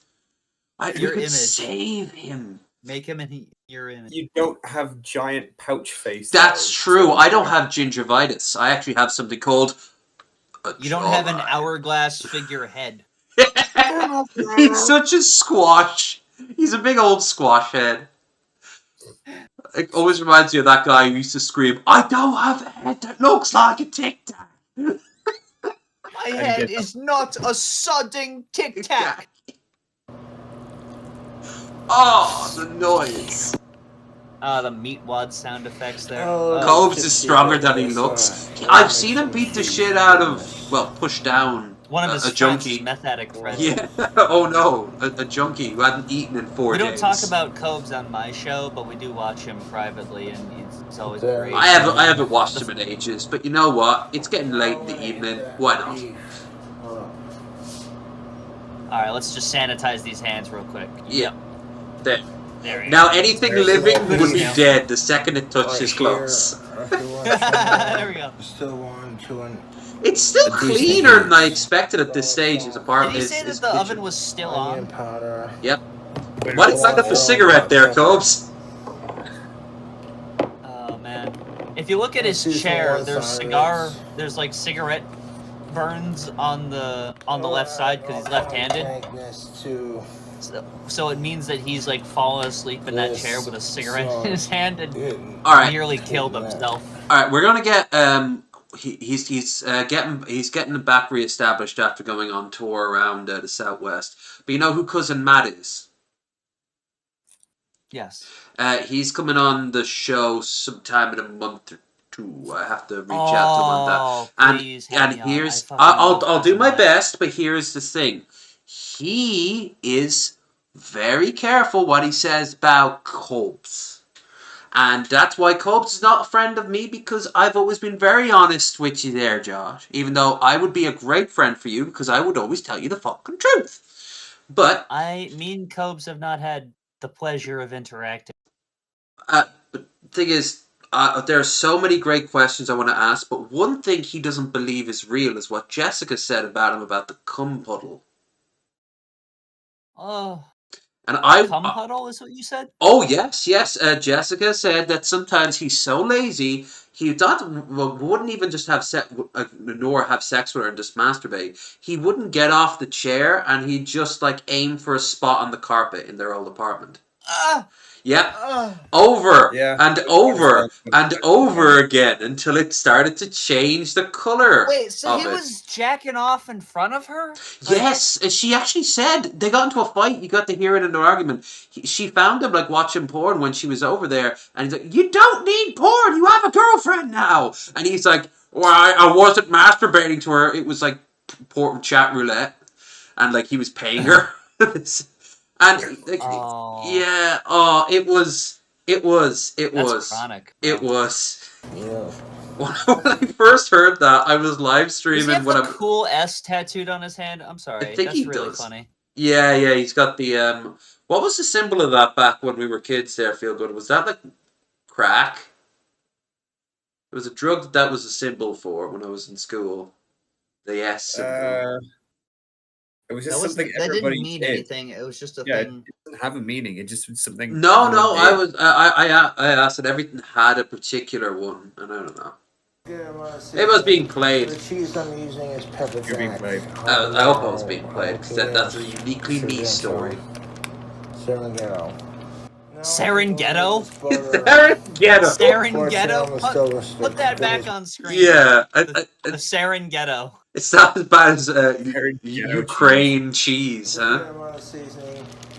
You could save him. Make him in your image. You don't have giant pouch face. That's true. I don't have gingivitis. I actually have something called You don't have an hourglass figure head. He's such a squash. He's a big old squash head. It always reminds me of that guy who used to scream, "I don't have a head that looks like a Tic Tac." My head is not a sodding Tic Tac. Oh, the noise. The meat wad sound effects there. Cobes is stronger than he looks. I've seen him beat the shit out of, push down One of his a friends, junkie. his meth addict friend. Yeah. Oh no, a junkie who hadn't eaten in 4 We days. don't talk about Cobes on my show, but we do watch him privately, and it's always great. I haven't watched him in ages, but you know what? It's getting late in the evening. Why not? All right, let's just sanitize these hands real quick. Yeah. There we Now go. anything There's living the would be scale. dead the second it touched his clothes. There we go. Still want to It's still cleaner than I expected at this stage. His Did apartment. he say that the oven was still on? Yep. Why did you light up a cigarette there, Cobes? Oh man! If you look at his chair, there's like cigarette burns on the left side because he's left-handed. So it means that he's like fallen asleep in that chair with a cigarette in his hand and nearly killed himself. All right, we're gonna get he's getting the back reestablished after going on tour around the Southwest. But you know who Cousin Matt is? Yes. He's coming on the show sometime in a month or two. I have to reach out to him on that. And here's I'll do my best, but here's the thing. He is very careful what he says about Cobes. And that's why Cobes is not a friend of me, because I've always been very honest with you there, Josh. Even though I would be a great friend for you, because I would always tell you the fucking truth. But me and Cobes have not had the pleasure of interacting. But the thing is, there are so many great questions I want to ask, but one thing he doesn't believe is real is what Jessica said about him about the cum puddle. Oh. And I cum puddle is what you said? Oh yes. Jessica said that sometimes he's so lazy he wouldn't even just have nor have sex with her and just masturbate. He wouldn't get off the chair and he'd just like aim for a spot on the carpet in their old apartment. Yep. Over and over and over again until it started to change the color. Wait, so of he it. was jacking off in front of her? Yes, she actually said they got into a fight. You got to hear it in an argument. She found him like watching porn when she was over there, and he's like, "You don't need porn. You have a girlfriend now." And he's like, "Well, I wasn't masturbating to her. It was like porn chat roulette, and like he was paying her." And like, yeah, it was chronic, it was. Yeah. When I first heard that, I was live streaming. Does he have the cool S tattooed on his hand? I'm sorry, I think that's he really does. funny. Yeah, he's got the What was the symbol of that back when we were kids? There, Feelgood. Was that like crack? It was a drug that was a symbol for when I was in school. The S symbol. It was just something that everybody didn't mean did. anything. It was just a It thing. didn't have a meaning. It just was something. No, everyone did. I asked that everything had a particular one, and I don't know. It was being played. The cheese I'm using is pepper jack. You're being played. I hope I was being played, because that's a uniquely me story. Serenghetto. Serenghetto? Serenghetto. Serenghetto? Put that back on screen. Yeah. The Serenghetto. It's not as bad as Ukraine cheese, huh?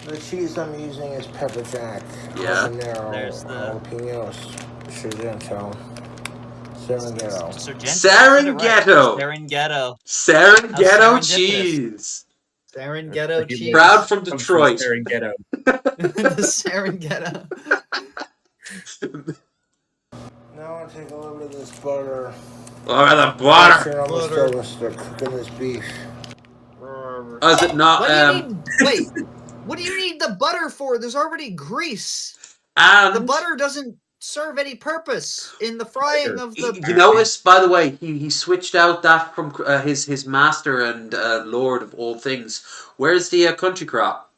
The cheese I'm using is pepper jack. Yeah. There's the jalapenos, Sargento, Serenghetto. Serenghetto cheese. Serenghetto cheese. Proud from Detroit. Serenghetto. The Serenghetto. Now I take a little bit of this butter. Look at the butter. I'm gonna start cooking this beef. Is it not? Wait, what do you need the butter for? There's already grease. And the butter doesn't serve any purpose in the frying of the. You notice, by the way, he switched out that from his master and Lord of all things. Where's the country crop?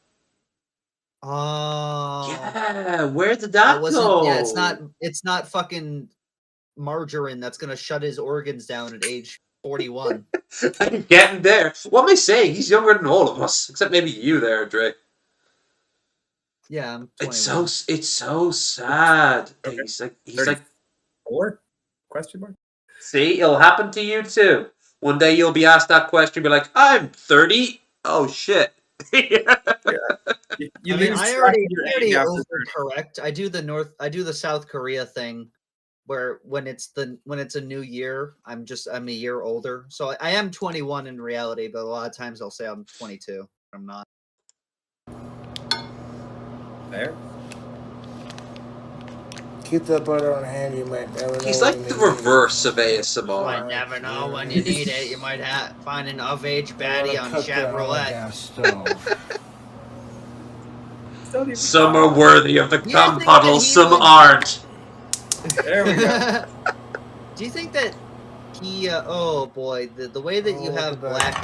Oh. Yeah, where did that go? Yeah, it's not fucking margarine that's gonna shut his organs down at age 41. I'm getting there. What am I saying? He's younger than all of us, except maybe you there, Dre. Yeah, I'm 21. It's so sad. Okay. He's like 4? Question mark. See, it'll happen to you too. One day you'll be asked that question, be like, "I'm 30." Oh shit. Yeah. I already overcorrect. I do the South Korea thing where when it's a new year, I'm a year older. So I am 21 in reality, but a lot of times I'll say I'm 22. I'm not. There. Keep that butter on hand, you might never know. He's like the reverse of ASMR. You might never know when you need it. You might find an of-age baddie on chat roulette. Some are worthy of the cum puddle, some aren't. There we go. Do you think that he? Oh boy, the way that you have black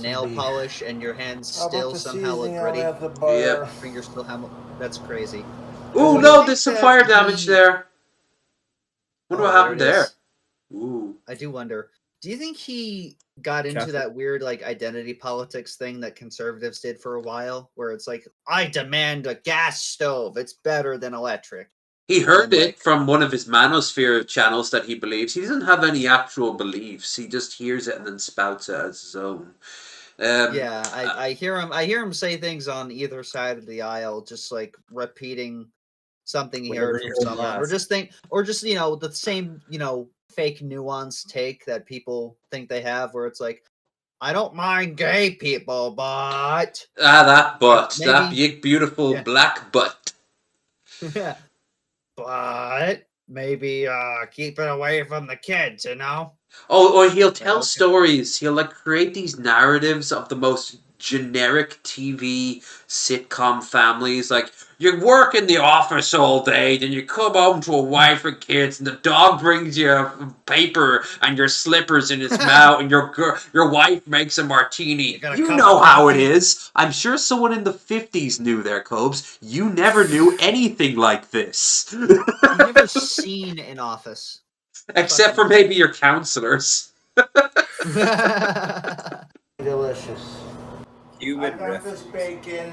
nail polish and your hands still somehow look gritty. Yep. Fingers still have. That's crazy. Ooh, no, there's some fire damage there. Wonder what happened there. there. Ooh. I do wonder. Do you think he got into that weird like identity politics thing that conservatives did for a while, where it's like, I demand a gas stove. It's better than electric. He heard it from one of his manosphere channels that he believes. He doesn't have any actual beliefs. He just hears it and then spouts it as his own. Yeah, I hear him. I hear him say things on either side of the aisle, just like repeating something he heard from someone, or just the same fake nuanced take that people think they have, where it's like, I don't mind gay people, but that butt, maybe, that big beautiful black butt. Yeah, but maybe keep it away from the kids, Or he'll tell stories. He'll like create these narratives of the most generic TV sitcom families. Like, you work in the office all day, then you come home to a wife and kids, and the dog brings you a paper and your slippers in his mouth, and your wife makes a martini. You know how it is. I'm sure someone in the 50s knew their Cobes. You never knew anything like this. You've never seen an office. Except for maybe your counselors. Delicious. Human I got this bacon.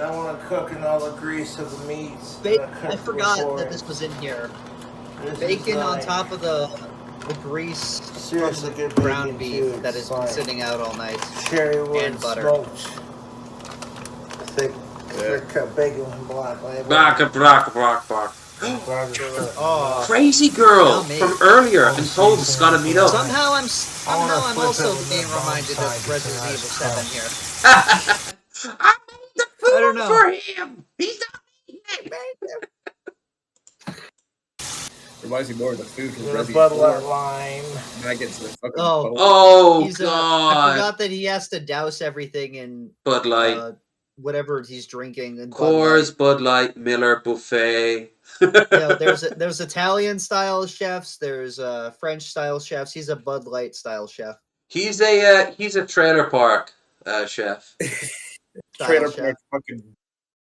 I want to cook in all the grease of the meats. I forgot that this was in here. Bacon on top of the grease. Seriously of good ground bacon, beef too. that has been sitting out all night. Cherry wood and butter. smoked. Thick cut bacon with black label. Black. Oh, Crazy girl from earlier. I've been told it's gotta meet up. Somehow I'm also being reminded of Resident Evil 7 here. I made the food I don't know. for him. He's not eating it. Reminds me more of the food from Bud Resident Evil. Lime. Maggots in the fucking Oh he's, God! I forgot that he has to douse everything in Bud Light. Whatever he's drinking. And Coors, Bud Light, Miller, Buffet. There's Italian style chefs. There's French style chefs. He's a Bud Light style chef. He's a trailer park chef. Trailer park fucking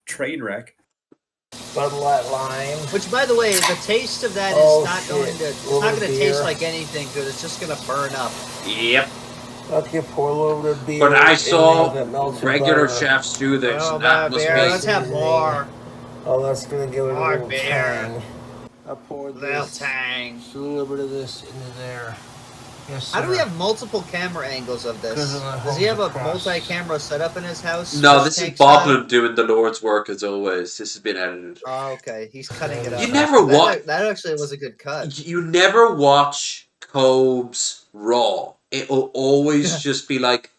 train wreck. Bud Light Lime. Which, by the way, the taste of that is not going to taste like anything because it's just going to burn up. Yep. Okay, pour a little bit of beer. But I saw regular butter. chefs do this. Oh, and that must beer. be. Let's have more. Oh, that's gonna give it a More little beer. tang. I poured Little this. tang. Just a little bit of this into there. Yes, How do we sir. have multiple camera angles of this? 'Cause of the Does he have a holes across. multi-camera setup in his house? No, this is Tank Bob style? doing the Lord's work as always. This has been edited. Oh, okay. He's cutting it up. You never watch. That actually was a good cut. You never watch Cobes Raw. It'll always just be like,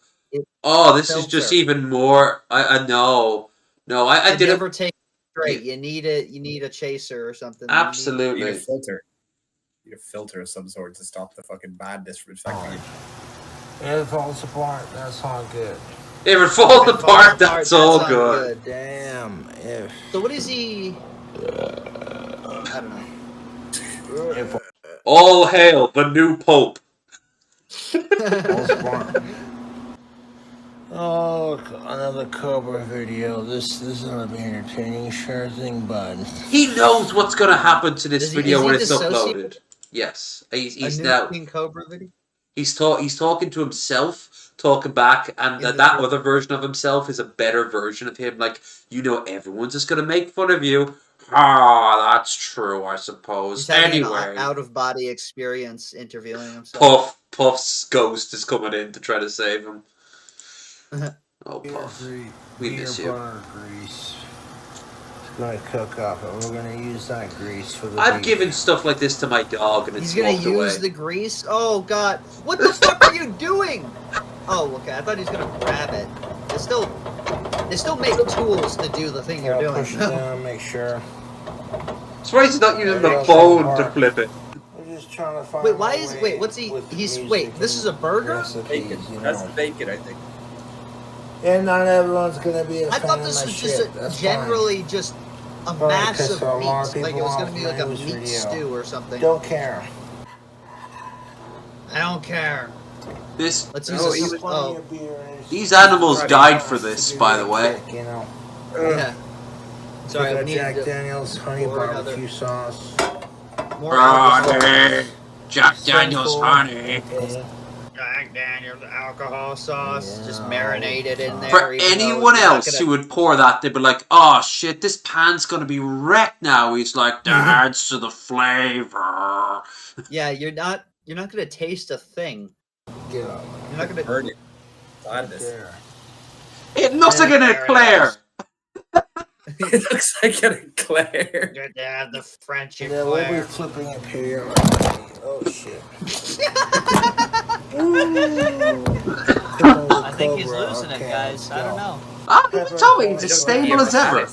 oh, this is just filter. even more. I know. No, I You didn't. never take it straight. You need a chaser or something. You Absolutely. You need a filter. You need a filter of some sort to stop the fucking badness from infecting you. It falls apart. That's all good. If it falls apart, that's all good. Damn. If. So what is he? I don't know. All hail the new Pope. Oh, another Cobra video. This is gonna be entertaining, sure thing, bud. He knows what's going to happen to this Is he video when it's dissociated? uploaded. Yes, he's A new now. King Cobra video. He's talking to himself, talking back, and that other version of himself is a better version of him. Like, everyone's just gonna make fun of you. Ah, that's true, I suppose. He's having Anyway, an out-of-body experience interviewing himself. Puff's ghost is coming in to try to save him. Oh, Puff, we miss you. Butter grease. It's gonna cook up, and we're gonna use that grease for the. I've beef. given stuff like this to my dog, and it's He's gonna walked use away. the grease? Oh god. What the fuck are you doing? Oh, okay. I thought he was gonna grab it. They still make tools to do the thing you're doing. Push it down, make sure. That's why he's not using the phone to flip it. We're just trying to find. Wait, why is what's he? Wait. This is a burger? Bacon. That's the bacon, I think. And not everyone's gonna be a I fan thought of this my was shit. just generally just a mass of piss a lot of meat. Like it people was gonna off be my like a news meat video. stew or something. Don't care. I don't care. This. Let's use this. Oh. These animals died for this, by the way. You know. Yeah. Sorry, I We got need Jack to Daniels honey pour barbecue sauce. more alcohol. Honey. Jack Daniels honey. Jack Daniels alcohol sauce, just marinated in there. For even though anyone it's not else gonna- who would pour that, they'd be like, "Oh shit, this pan's gonna be wrecked now." He's like, "That's to the flavor." Yeah, you're not gonna taste a thing. Get up. You're not gonna burn it. Gladness. It looks like an eclair. It looks like an eclair. Yeah, the French Yeah, we'll be eclair. flipping it here. Oh shit. I think he's losing it, guys. I don't know. You told me he's as stable as ever.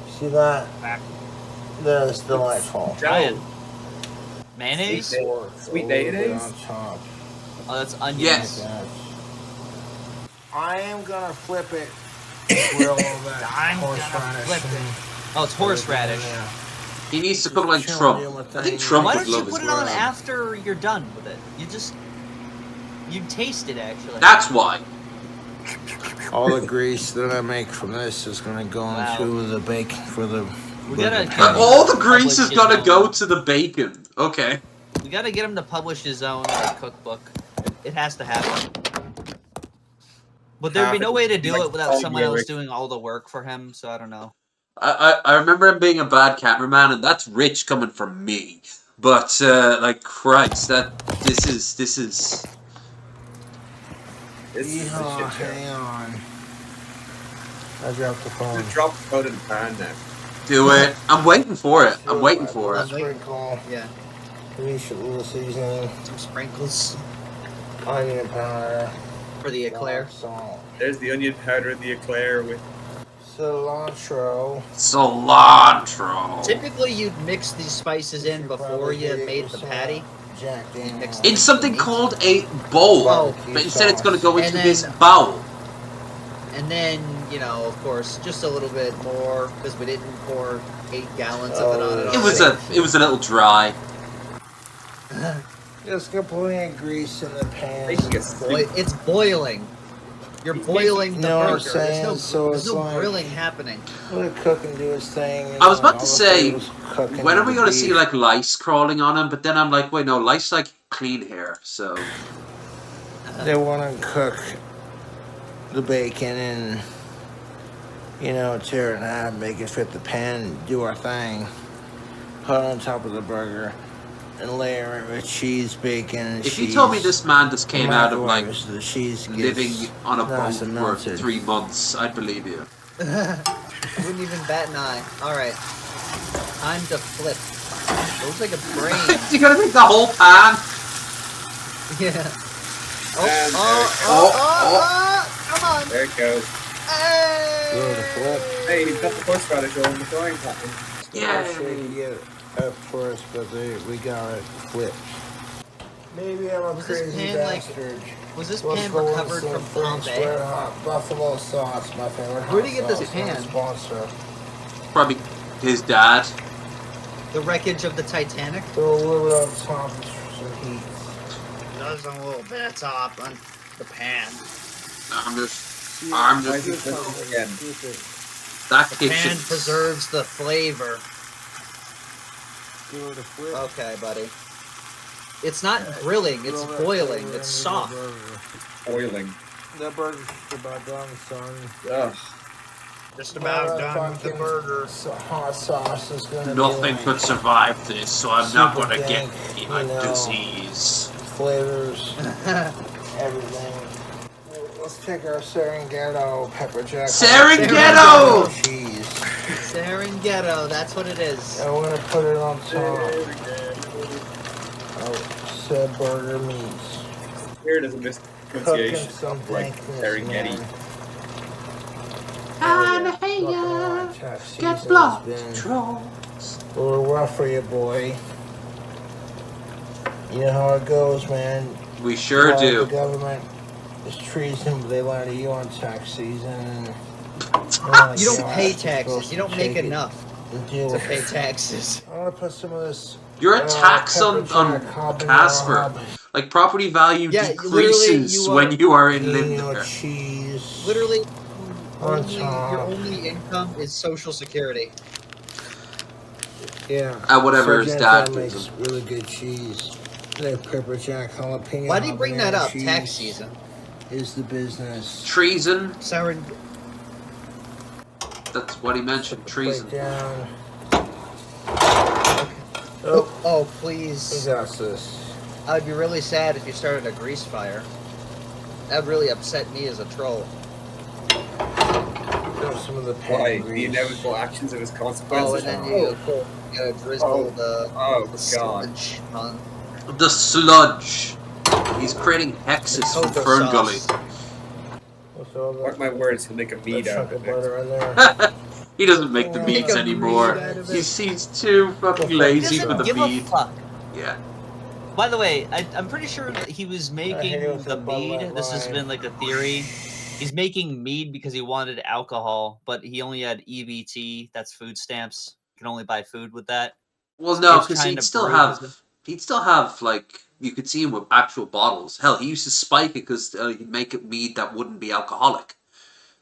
See that? That is delightful. Ryan. Mayonnaise? Sweet mayonnaise? On top. Oh, that's onion. Yes. I am gonna flip it. Grill that I'm horseradish gonna flip and- Oh, it's horseradish. He needs to cook like Trump. I think Trump Why would don't you love his put it on work. after you're done with it? You taste it actually. That's why. All the grease that I make from this is gonna go into the bacon for the. We gotta burger. get All the grease publish is gonna his go own- to the bacon. Okay. We gotta get him to publish his own cookbook. It has to happen. But there'd be no way to do it without someone else doing all the work for him. So I don't know. I remember him being a bad cameraman, and that's rich coming from me. But like Christ, this is. Yeehaw, hang on. I dropped the phone. Drop the phone in the pan now. Do it. I'm waiting for it. I'm waiting for it. Sprinkle. Yeah. Grease, a little seasoning. Some sprinkles Onion powder. for the eclair. Salt. There's the onion powder, the eclair with Cilantro. Cilantro. Typically, you'd mix these spices in before you made the patty. Jack Daniels. In something called a bowl, Oh. but instead it's going to go into And then- this bowl. And then, of course, just a little bit more because we didn't pour 8 gallons of it on it. It was a little dry. Just gonna put in grease in the pan. It's boiling. You're boiling the know what I'm burger. saying? There's So no it's like- grilling happening. Let it cook and do its thing. I was about all to the say, flavors cooking when are in we the going to see beef. like lice crawling on him? But then I'm like, wait, no, lice like clean hair, so. They want to cook the bacon and, tear it in half, make it fit the pan, do our thing. Put it on top of the burger and layer it with cheese, bacon, and If cheese. you told me this man just came out of like Microwave so the cheese gets living on a nice boat and for melted. 3 months, I'd believe you. I wouldn't even bat an eye. Alright. Time to flip. It looks like a brain. You gotta make the whole pan. Yeah. And Come on. there it goes. Hey! Hey, you've got the horseradish all in the frying pan. Yeah. Get at first, but we got it flipped. Maybe I'm a Was this crazy pan, bastard. Was this Let's pan go with recovered some from French Bombay? Red Hot Buffalo sauce, my favorite. Where'd he hot get this sauce, pan? Sponsor. Probably his dad. The wreckage of the Titanic? Throw a little bit on top for some heat. Just a little bit of top on the pan. I'm just. Again. That The kitchen. pan preserves the flavor. Give it a flip. Okay, buddy. It's not grilling, it's Throw that boiling, flavor it's into soft. the burger. Boiling. That burger's just about done, son. Ugh. Just All about that done with the fucking burger. Hot sauce is gonna Nothing be like could survive this, so I'm not super gonna get dank, a you know. disease. flavors, everything. Let's take our Serenghetto pepper jack. Serenghetto! Cheese. Darren Ghetto, that's what it is. I want to put it on top. Oh, said burger meats. Here it is a mispronunciation. Some Like Serengeti. And hey ya, get blocked, trolls. A little rough for you, boy. You know how it goes, man. We sure do. The government is treason, but they lie to you on tax season. You don't pay taxes. You don't make enough to pay taxes. I want to put some of this. You're a tax on Casper. Like property value decreases when you are in Linda. Cheese. Literally, your only income is Social Security. Yeah. Whatever his dad makes really good cheese. Like pepper jack jalapeno. Why do you bring that up? Cheese Tax season is the business. Treason. Sour. That's what he mentioned. Treason. Down. Oh, please. Who got this? I would be really sad if you started a grease fire. That would really upset me as a troll. Some of the the inevitable actions of his consequences. Oh, and then you drizzle the sludge on. The sludge. He's creating hexes from Fern Gully. Mark my words, he'll make a mead out of it. He doesn't make the meats anymore. He's too fucking lazy for the mead. Yeah. By the way, I'm pretty sure that he was making the mead. This has been like a theory. He's making mead because he wanted alcohol, but he only had EBT. That's food stamps. You can only buy food with that. Well, no, because he'd still have like you could see him with actual bottles. Hell, he used to spike it because he'd make it mead that wouldn't be alcoholic.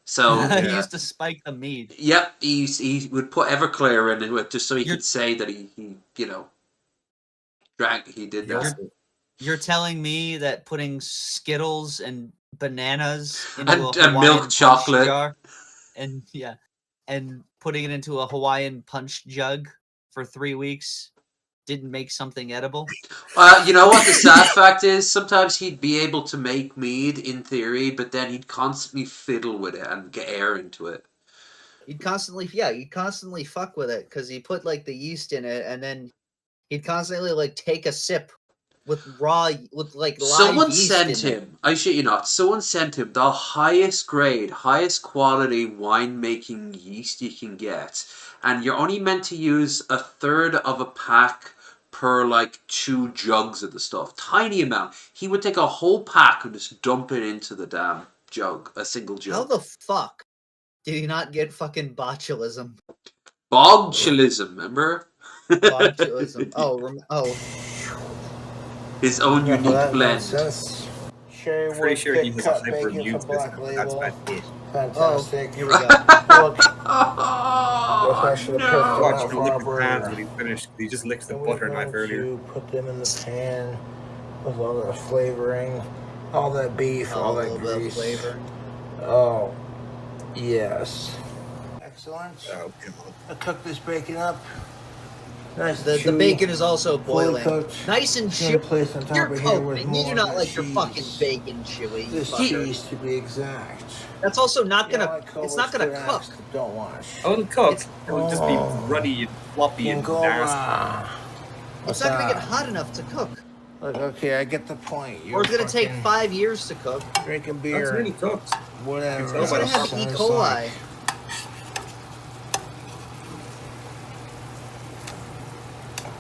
So he used to spike the mead. Yep, he would put Everclear in it just so he could say that he drank. He did that. You're telling me that putting Skittles and bananas into and milk chocolate jar, and putting it into a Hawaiian punch jug for 3 weeks didn't make something edible? You know what the sad fact is? Sometimes he'd be able to make mead in theory, but then he'd constantly fiddle with it and get air into it. He'd constantly fuck with it because he put like the yeast in it, and then he'd constantly like take a sip with live Someone yeast sent in it. him, I shit you not, someone sent him the highest grade, highest quality winemaking yeast you can get. And you're only meant to use 1/3 of a pack per like 2 jugs of the stuff. Tiny amount. He would take a whole pack and just dump it into the damn jug. A single jug. How the fuck did he not get fucking botulism? Botulism, remember? Botulism. Oh. His own unique blend. Pretty sure he was a hyper-immune system. That's bad. Fantastic. Here we go. Watch the different pans when he's finished. He just licks the butter knife earlier. Put them in the pan with all that flavoring, all that beef, all that grease. Flavor. Oh, yes. Excellent. Oh, God. I cooked this bacon up. Nice. The bacon is also boiling. Nice and chewy. Place on top You're of here with coping. You do more not like your cheese. fucking bacon chewy. This cheese, to be exact. That's also not gonna. It's not gonna cook. Don't wash. Oh, it'll cook. It'll just be ruddy and floppy and nasty. It's not gonna get hot enough to cook. Look, okay, I get the point. Or it's gonna take 5 years to cook. Drinking beer. That's really cooked. Whatever. It's gonna have E. coli.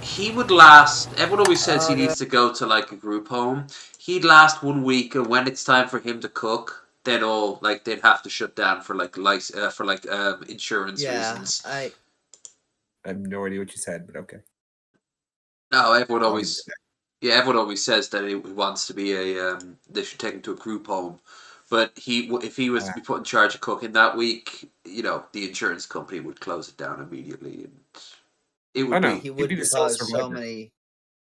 He would last. Everyone always says he needs to go to like a group home. He'd last 1 week, and when it's time for him to cook, then they'd have to shut down for insurance reasons. I have no idea what you said, but okay. No, everyone always says that he wants to be they should take him to a group home. But if he was to be put in charge of cooking that week, the insurance company would close it down immediately, and it would He would cause so many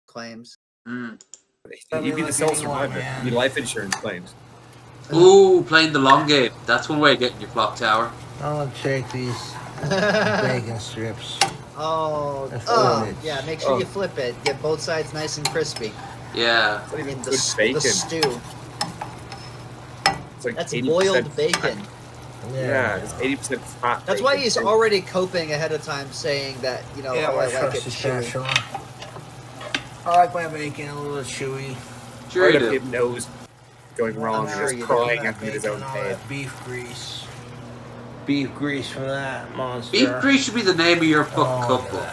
claims. He'd be the sole survivor. He'd be life insurance claims. Ooh, playing the long game. That's one way of getting your clock tower. I'm gonna take these bacon strips. Yeah, make sure you flip it. Get both sides nice and crispy. Yeah. In the stew. It's like That's 80% boiled bacon. Yeah, it's 80% fat. That's why he's already coping ahead of time, saying that Yeah, oh, my I like trust it is chewy. special. I like my bacon a little chewy. Sure you do. Him knows going wrong and is crying under his own pain. Beef grease. Beef grease for that monster. Beef grease should be the name of your fucking cookbook.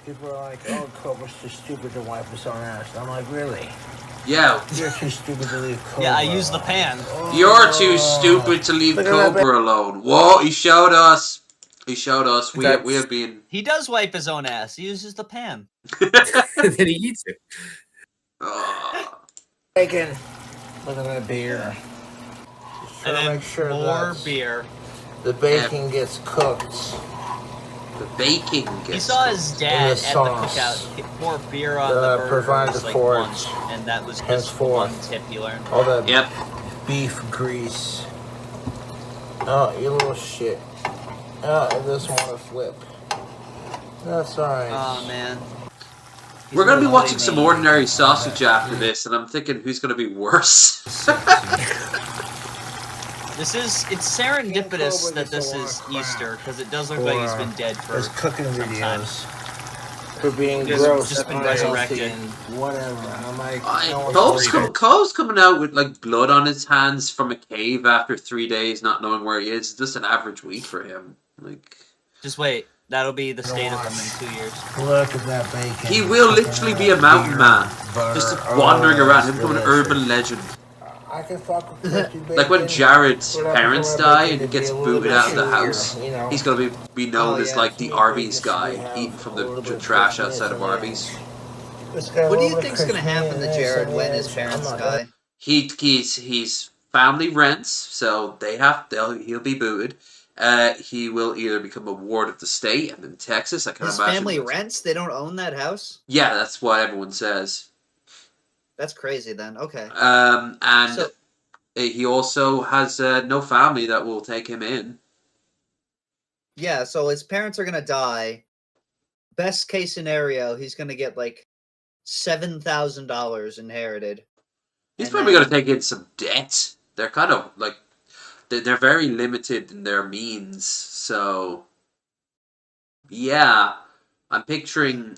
People are like, oh, Cobra's too stupid to wipe his own ass. I'm like, really? Yeah. You're too stupid to leave Cobra. Yeah, I use the pan. You're too stupid to leave Look at that Cobra alone. Whoa, he showed us. He showed us. We have been. He does wipe his own ass. He uses the pan. And then he eats it. Bacon. Look at that beer. Just And trying to then make sure more that beer. the bacon gets cooked. The bacon gets He saw his dad at the sauce. cookout pour beer on the provide burgers the like forge. once, and that was just Henceforth. one tip you learned. All that beef grease. Oh, you little shit. Oh, it doesn't want to flip. That's alright. Oh, man. We're going to be watching some ordinary sausage after this, and I'm thinking who's going to be worse. It's serendipitous that this is Easter, because it does look like he's been dead for There's cooking some time. videos. For being He's gross. just been unhealthy, resurrected. and whatever. And I'm like, Cole's coming out with like blood on his hands from a cave after 3 days, not knowing where he is. Just an average week for him. Like, Just wait. That'll be the state of him in 2 years. Look at that bacon. he will literally be a mountain man, just wandering around. He'll become an urban legend. I can fuck with turkey bacon. Like when Jared's But I parents prefer die bacon and he to be gets a little booted bit out of the chewier, house, you know. he's gonna be known Oh, as yeah, like the to me, Arby's bacon guy, should have eating from a little the bit trash crispiness outside of in there. Arby's. It's got a What do you little bit think's gonna crispy happen in to there, Jared so when yeah, his parents I'm not die? He's family rents, so he'll be booted. He will either become a ward of the state and in Texas. I can His imagine. family rents? They don't own that house? Yeah, that's what everyone says. That's crazy then. Okay. And So- he also has no family that will take him in. Yeah, so his parents are gonna die. Best case scenario, he's gonna get like $7,000 inherited. He's And probably then- going to take in some debt. They're kind of like they're very limited in their means. So yeah, I'm picturing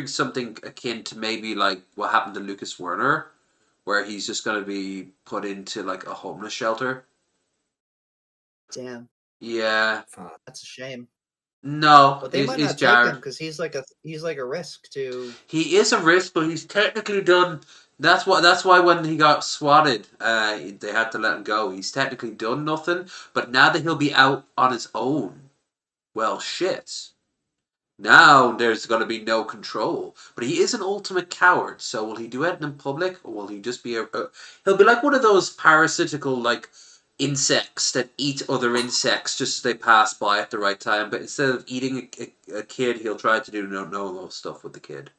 something akin to maybe like what happened to Lucas Werner, where he's just going to be put into like a homeless shelter. Damn, Yeah. that's a shame. No, But they might it's not take Jared. him because he's like a risk to. He is a risk, but he's technically done. That's why when he got swatted, they had to let him go. He's technically done nothing, but now that he'll be out on his own, well, shit. Now there's going to be no control. But he is an ultimate coward, so will he do it in public, or will he just be he'll be like one of those parasitical, like, insects that eat other insects just as they pass by at the right time, but instead of eating a kid, he'll try to do no stuff with the kid.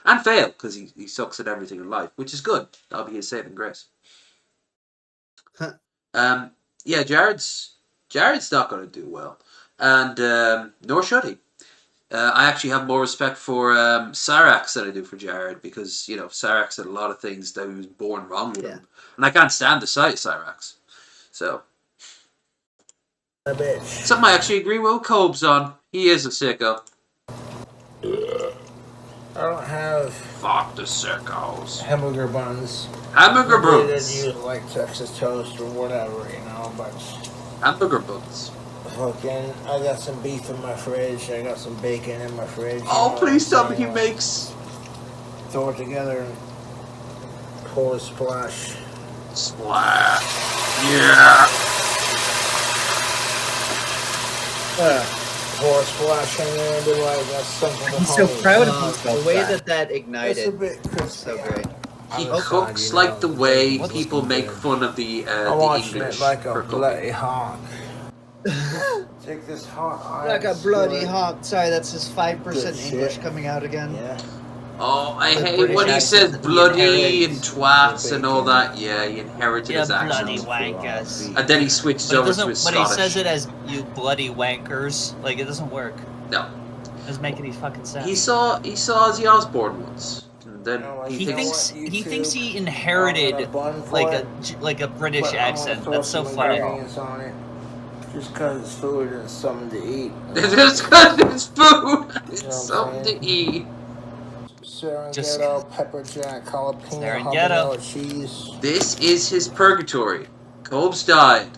And fail, because he sucks at everything in life, which is good. That'll be his saving grace. Yeah, Jared's not going to do well. And nor should he. I actually have more respect for Cyrax than I do for Jared, because, you know, Cyrax had a lot of things that he was born wrong with him. And I can't stand the sight of Cyrax. So, something I actually agree with Cobes on. He is a sicko. I don't have Fuck the sickos. hamburger buns. Hamburger Maybe buns. they'd use like Texas toast or whatever, you know, but Hamburger buns. fucking, I got some beef in my fridge, I got some bacon in my fridge. Oh, please tell me he makes... Throw it together and pour a splash. Splash. Yeah. Pour a splash in there and be like, that's something to He's so hold. proud of himself. The way that It's ignited a bit was so great. He Oh, cooks God, you like know, the way what's people make fun of the I'm watching English it like a for cooking. bloody hawk. Take this hot Like a ice, bloody do it. hawk. Sorry, that's his 5% Good shit. English coming out again. Yeah. Oh, I The hate British when he accent says that he bloody and inherits. twats and all that. Yeah, he inherited You his bloody accent. wankers. And then he switches But, it over to doesn't, his but he Scottish. says it as you bloody wankers. Like, it doesn't work. No. It doesn't make any fucking sense. He saw Ozzy Osbourne once. And then He thinks he inherited like a British accent. That's so funny. On it, just because it's food and something to eat. Just because it's food and something to eat. Serenghetto, pepper jack, jalapeno, Serenghetto. habanero cheese. This is his purgatory. Cobes died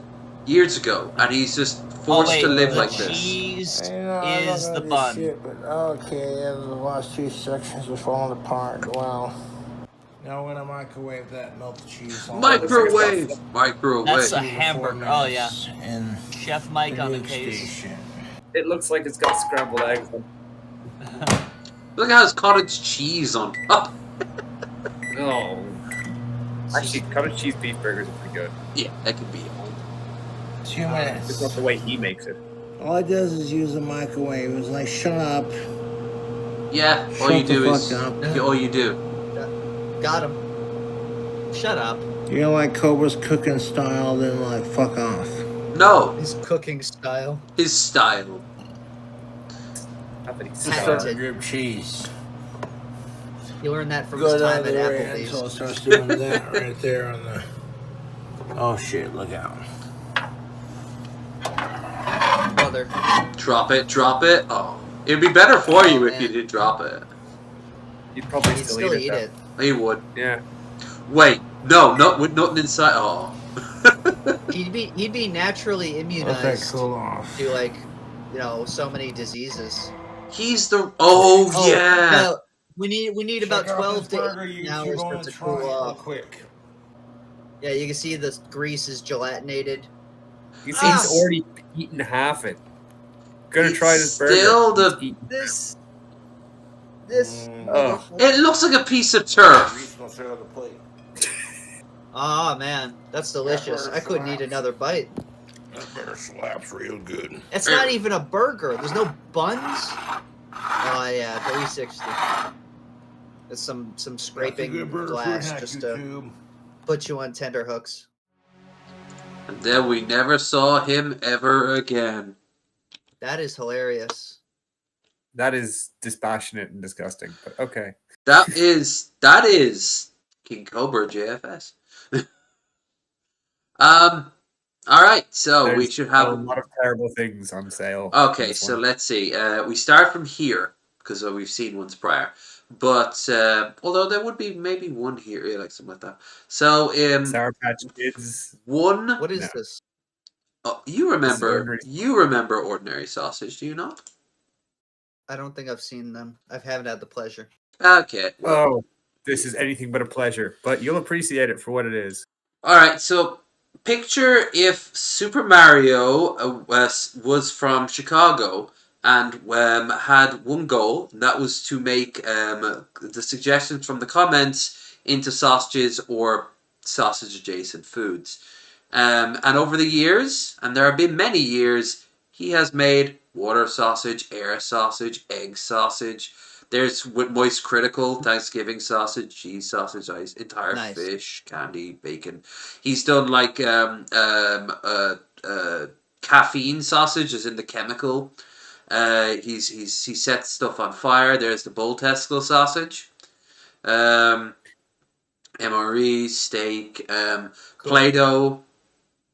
years ago, and he's just forced to live like this. Cheese I'm is not the gonna do bun. shit, but okay, yeah, the last two sections were falling apart. Well, now we're gonna microwave that melted cheese. Microwave. That's a hamburger. Oh yeah. And Chef Mike on the case. It looks like it's got scrambled eggs. Look at how it's cottage cheese on top. No. Actually, cottage cheese beef burgers are pretty good. Yeah, that could be. 2 minutes. It's not the way he makes it. All it does is use the microwave. It's like, shut up. Yeah, all Shut you do the is fuck up. all you do. Got him. Shut up. You don't like Cobra's cooking style, then like fuck off. No. His cooking style. His style. Patented. Drip cheese. You learned that from Go his time down at the way Applebee's. until it starts doing that right there on the. Oh shit! Look out. Brother. Drop it, drop it. Oh, it'd be better for you if you did drop it. You'd probably He'd still eat it. He would. Yeah. Wait, no, not with nothing inside. Oh. He'd be naturally immunized cool off. to like, so many diseases. He's the. Oh yeah. No, we need about 12 to 18 hours for it to cool off. Quick. Yeah, you can see the grease is gelatinated. You see, he's already eaten half it. Gonna try this burger. Still the. This. Oh. It looks like a piece of turf. Oh man, that's delicious. I couldn't eat another bite. That burger slaps real good. It's not even a burger. There's no buns. Oh yeah, 360. There's some scraping glass just to put you on tender hooks. And then we never saw him ever again. That is hilarious. That is dispassionate and disgusting, but okay. That is King Cobra JFS. All right, so we should have a lot of terrible things on sale. Okay, so let's see. We start from here because we've seen ones prior, but although there would be maybe one here, yeah, like something like that. So Sour Patch Kids. One. What is this? Oh, you remember ordinary sausage? Do you not? I don't think I've seen them. I haven't had the pleasure. Okay. Oh, this is anything but a pleasure, but you'll appreciate it for what it is. All right, so picture if Super Mario was from Chicago and had one goal, and that was to make the suggestions from the comments into sausages or sausage-adjacent foods. And over the years, and there have been many years, he has made water sausage, air sausage, egg sausage. There's with Moist Critical, Thanksgiving sausage, cheese sausage, entire fish, candy, bacon. He's done like caffeine sausage, as in the chemical. He sets stuff on fire. There's the bull testicle sausage. MRE, steak, Play-Doh.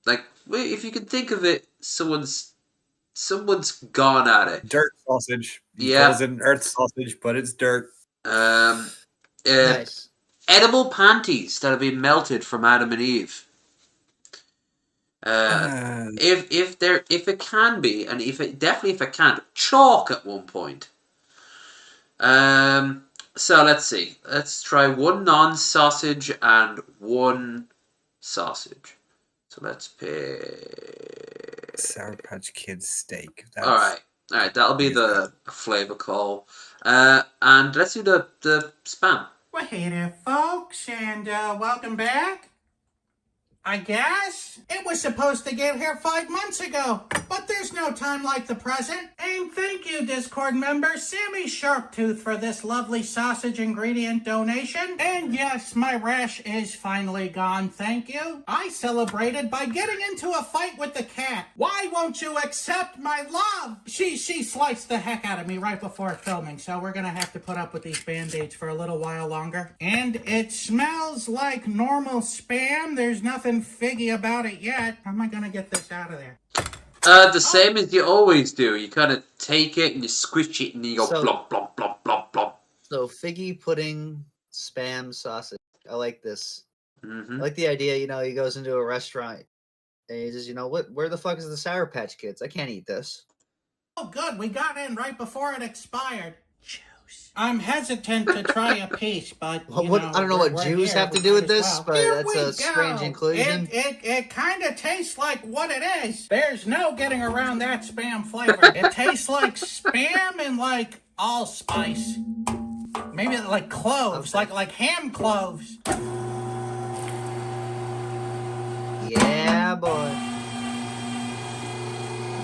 Like, if you can think of it, someone's gone at it. Dirt sausage. He Yeah. calls it an earth sausage, but it's dirt. Nice. Edible panties that have been melted from Adam and Eve. If it can be, and if it can't, chalk at one point. So let's see. Let's try one non-sausage and one sausage. So let's pick Sour Patch Kids steak. All right. That'll be the flavor call. And let's do the spam. Well, hey there, folks, and welcome back. I guess. It was supposed to get here 5 months ago, but there's no time like the present. And thank you, Discord member Sammy Sharptooth, for this lovely sausage ingredient donation. And yes, my rash is finally gone, thank you. I celebrated by getting into a fight with the cat. Why won't you accept my love? She sliced the heck out of me right before filming, so we're gonna have to put up with these band-aids for a little while longer. And it smells like normal Spam. There's nothing figgy about it yet. How am I gonna get this out of there? The same as you always do. You kind of take it and you squish it and you go So- blop, blop, blop, blop, blop. So figgy pudding Spam sausage. I like this. Mm-hmm. I like the idea, you know, he goes into a restaurant and he says, you know, where the fuck is the Sour Patch Kids? I can't eat this. Oh, good. We got in right before it expired. Juice. I'm hesitant to try a piece, but I don't know what we're Jews here, have to we do with might as this, well. but Here that's we a strange go. inclusion. It kind of tastes like what it is. There's no getting around that Spam flavor. It tastes like Spam and like allspice. Maybe like cloves, like ham cloves. Yeah, boy.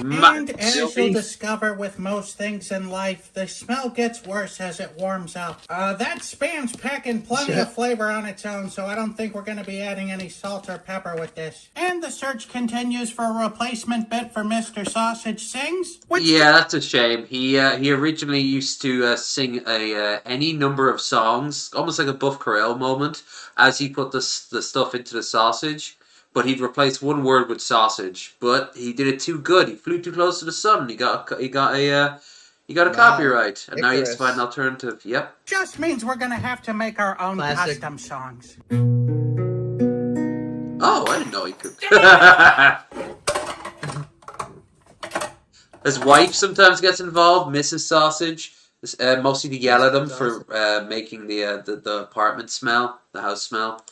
And as you'll discover with most things in life, the smell gets worse as it warms up. That Spam's packing plenty of flavor on its own, so I don't think we're going to be adding any salt or pepper with this. And the search continues for a replacement bit for Mr. Sausage Sings. Yeah, that's a shame. He originally used to sing any number of songs, almost like a Buff Corell moment, as he put the stuff into the sausage. But he'd replace one word with sausage. But he did it too good. He flew too close to the sun. He got a copyright, and now he has to find an alternative. Yep. Just means we're going to have to make our own custom songs. Oh, I didn't know he could. His wife sometimes gets involved, Mrs. Sausage, mostly to yell at him for making the apartment smell, the house smell.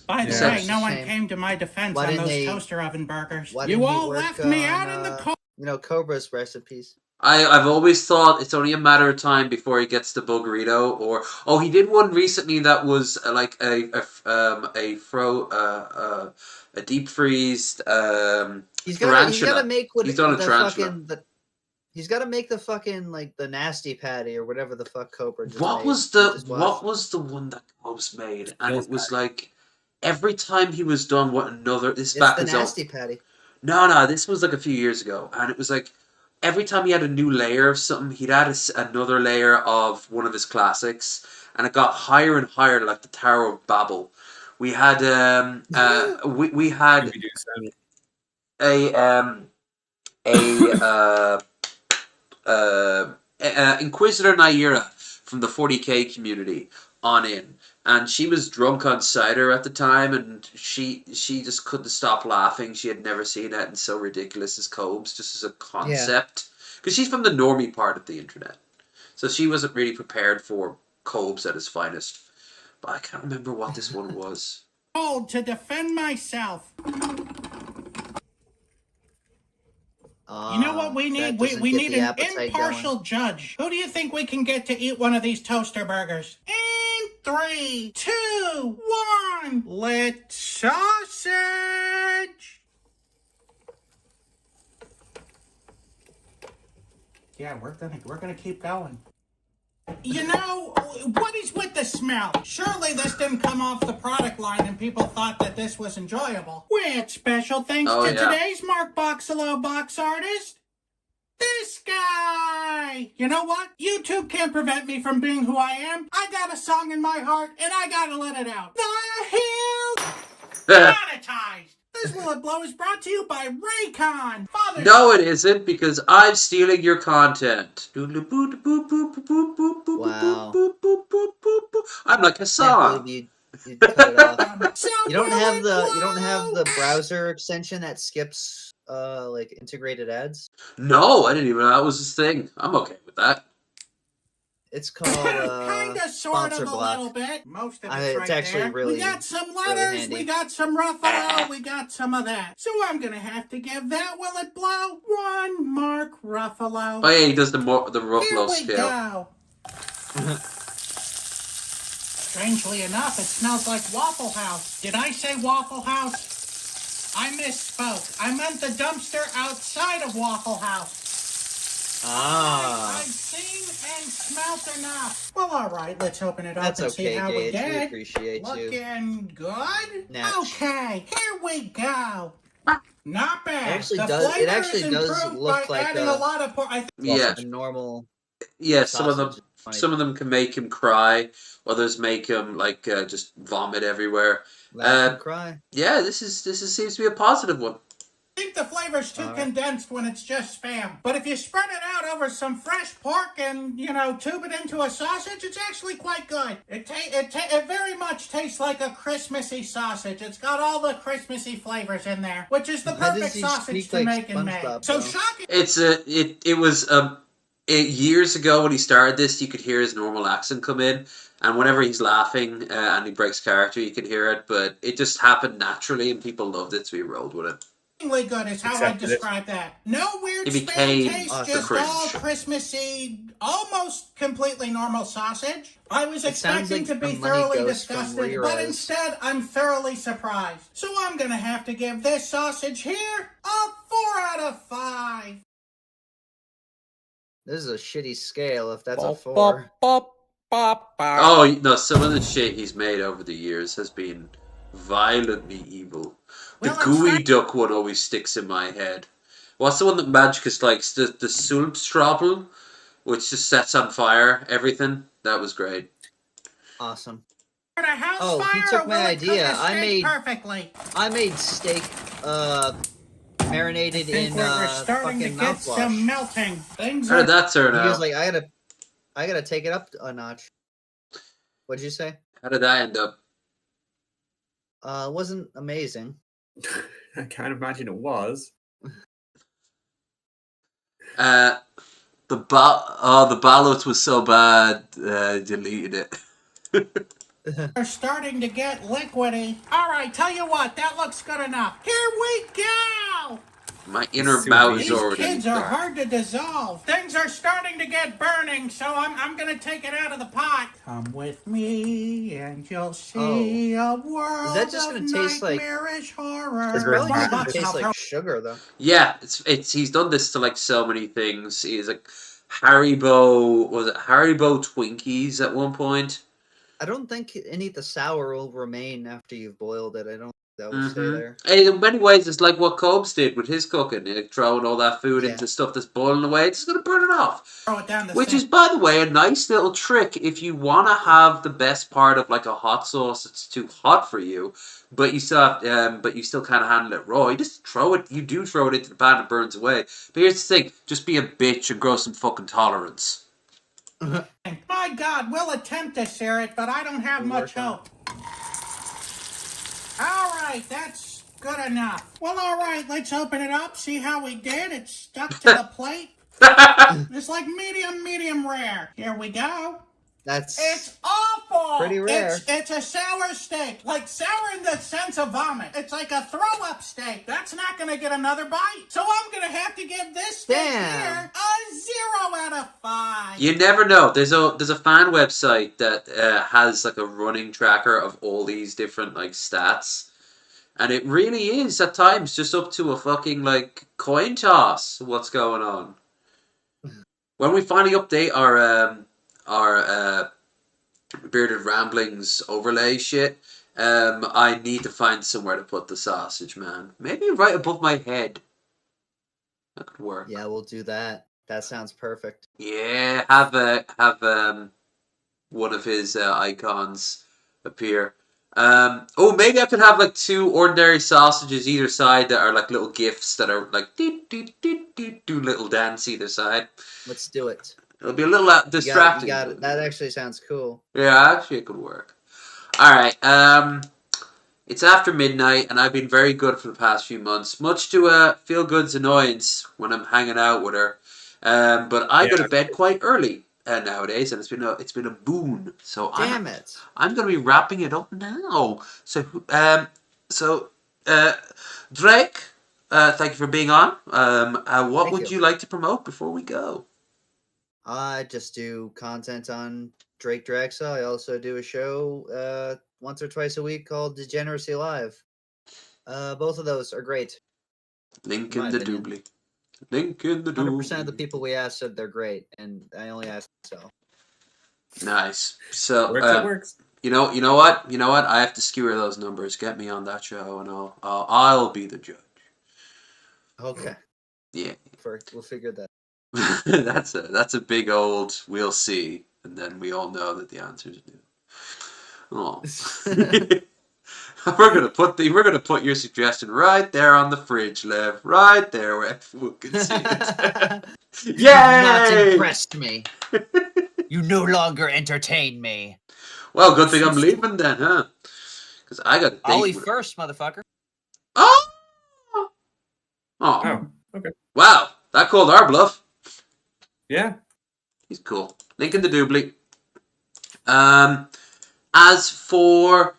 By the way, no one came to my defense on those toaster oven burgers. You all left me out in the cold. You know, Cobra's recipes. I've always thought it's only a matter of time before he gets the Buggerito, or he did one recently that was like a deep freezed He's tarantula. gotta make what He's done a the tarantula. fucking he's gotta make the fucking like the nasty patty or whatever the fuck Cobra just What made was with his wife. what was the one that Cobes made? And it was like every time he was done, It's the nasty patty. No, this was like a few years ago, and it was like every time he had a new layer of something, he'd add another layer of one of his classics, and it got higher and higher, like the Tower of Babel. We had we had Inquisitor Naira from the 40k community on in. And she was drunk on cider at the time, and she just couldn't stop laughing. She had never seen anything so ridiculous as Cobes, just as a concept. Because she's from the normie part of the internet. So she wasn't really prepared for Cobes at his finest. But I can't remember what this one was. Told to defend myself. You know what we need? We need an impartial judge. Who do you think we can get to eat one of these toaster burgers? In 3, 2, 1, let sausage. Yeah, we're gonna keep going. You know, what is with the smell? Surely this didn't come off the product line and people thought that this was enjoyable. With special thanks to today's Mark Boxalo box artist, this guy! You know what? YouTube can't prevent me from being who I am. I got a song in my heart and I gotta let it out. The Hill Monetized! This Will It Blow is brought to you by Raycon. No, it isn't, because I'm stealing your content. Wow. I'm like Hassan. You cut it off. You don't have the browser extension that skips like integrated ads. No, I didn't even know that was his thing. I'm okay with that. It's called Kinda, sort of, a little bit. Most of it's right actually there. really, we got some really letters, handy. we got some Ruffalo, we got some of that. So I'm gonna have to give that Will It Blow 1 Mark Ruffalo. Oh yeah, he does the Ruffalo Here we scale. go. Strangely enough, it smells like Waffle House. Did I say Waffle House? I misspoke. I meant the dumpster outside of Waffle House. Ah. I've seen and smelt enough. Well, all right. Let's open it up That's and see okay, how we Gage. We did. appreciate you. Looking good. Natch. Okay, here we go. Not bad. It actually the does. It flavor actually is does improved look by like adding a lot of pork. Yeah. a normal. Yeah, some of them sausage is funny. some of them can make him cry, others make him like just vomit everywhere. Laugh and cry. Yeah, this seems to be a positive one. I think the flavor's too condensed when it's just Spam. But if you spread it out over some fresh pork and, tube it into a sausage, it's actually quite good. It very much tastes like a Christmassy sausage. It's got all the Christmassy flavors in there, which is the perfect sausage to make in May. So shocking. It was years ago when he started this, you could hear his normal accent come in, and whenever he's laughing and he breaks character, you could hear it. But it just happened naturally, and people loved it, so we rolled with it. Good is how I describe that. No weird It Spam became taste, the just cringe. all Christmassy, almost completely normal sausage. I was expecting like to be a money thoroughly ghost from disgusted, but Rero's. instead I'm thoroughly surprised. So I'm gonna have to give this sausage here a 4 out of 5. This is a shitty scale if that's a 4. Oh no! Some of the shit he's made over the years has been violently evil. The gooey duck one always sticks in my head. What's the one that Magicus likes? The Sulpstrobel, which just sets on fire everything. That was great. Awesome. Oh, he took my idea. Perfectly. I made steak marinated in we're starting to fucking get mouthwash. some melting. Things How did that turn He was out? like, I gotta take it up a notch. What'd you say? How did that end up? It wasn't amazing. I can't imagine it was. The ballot was so bad, deleted it. They're starting to get liquidy. All right, tell you what, that looks good enough. Here we go. My inner mouth is These already kids are dark. hard to dissolve. Things are starting to get burning, so I'm gonna take it out of the pot. Come with me, and you'll see a world Is that just gonna taste like? nightmarish horror. It's probably just gonna taste like sugar, though. Yeah, it's he's done this to like so many things. He's like Haribo, was it Haribo Twinkies at one point? I don't think any of the sour will remain after you've boiled it. I don't think that will stay there. And in many ways, it's like what Cobes did with his cooking, like throwing all that food into stuff that's boiling away. It's going to burn it off. Throw it down the Which sink. is, by the way, a nice little trick if you want to have the best part of like a hot sauce that's too hot for you, but you still have, but you still can't handle it raw. You just throw it. You do throw it into the pan and it burns away. But here's the thing: just be a bitch and grow some fucking tolerance. My God, we'll attempt this, Sarah, but I don't have much hope. All right, that's good enough. Well, all right, let's open it up, see how we did. It's stuck to the plate. It's like medium rare. Here we go. It's awful. pretty rare. It's a sour steak. Like sour in the sense of vomit. It's like a throw-up steak. That's not going to get another bite. So I'm going to have to give this steak here a 0 out of 5. You never know. There's a fan website that has like a running tracker of all these different like stats, and it really is at times just up to a fucking like coin toss. What's going on? When we finally update our Bearded Ramblings overlay shit, I need to find somewhere to put the sausage, man. Maybe right above my head. That could work. Yeah, we'll do that. That sounds perfect. Yeah, have one of his icons appear. Maybe I could have like 2 ordinary sausages either side that are like little gifs that are like do little dance either side. Let's do it. It'll be a little distracting. You got it. That actually sounds cool. Yeah, actually it could work. Alright, it's after midnight and I've been very good for the past few months, much to Feelgood's annoyance when I'm hanging out with her. But I go to bed quite early nowadays, and it's been a boon. So I'm going to be wrapping it up now. So Drake, thank you for being on. What would you like to promote before we go? I just do content on Drake Dragsaw. I also do a show once or twice a week called Degeneracy Live. Both of those are great. Link in in my the opinion. doobly. Link in the 100% of the doobly. people we asked said they're great, and I only asked so. Nice. So It works. You know what? I have to skewer those numbers. Get me on that show, and I'll be the judge. Okay. Yeah. We'll figure that. that's a big old we'll see, and then we all know that the answer is no. Oh. we're gonna put your suggestion right there on the fridge, Lev, right there where everyone can see it. You've Yay! not impressed me. You no longer entertain me. Well, good thing I'm leaving then, huh? Because I got a date. I'll leave first, motherfucker. Oh, okay. Wow, that called our bluff. Yeah. He's cool. Link in the doobly. As for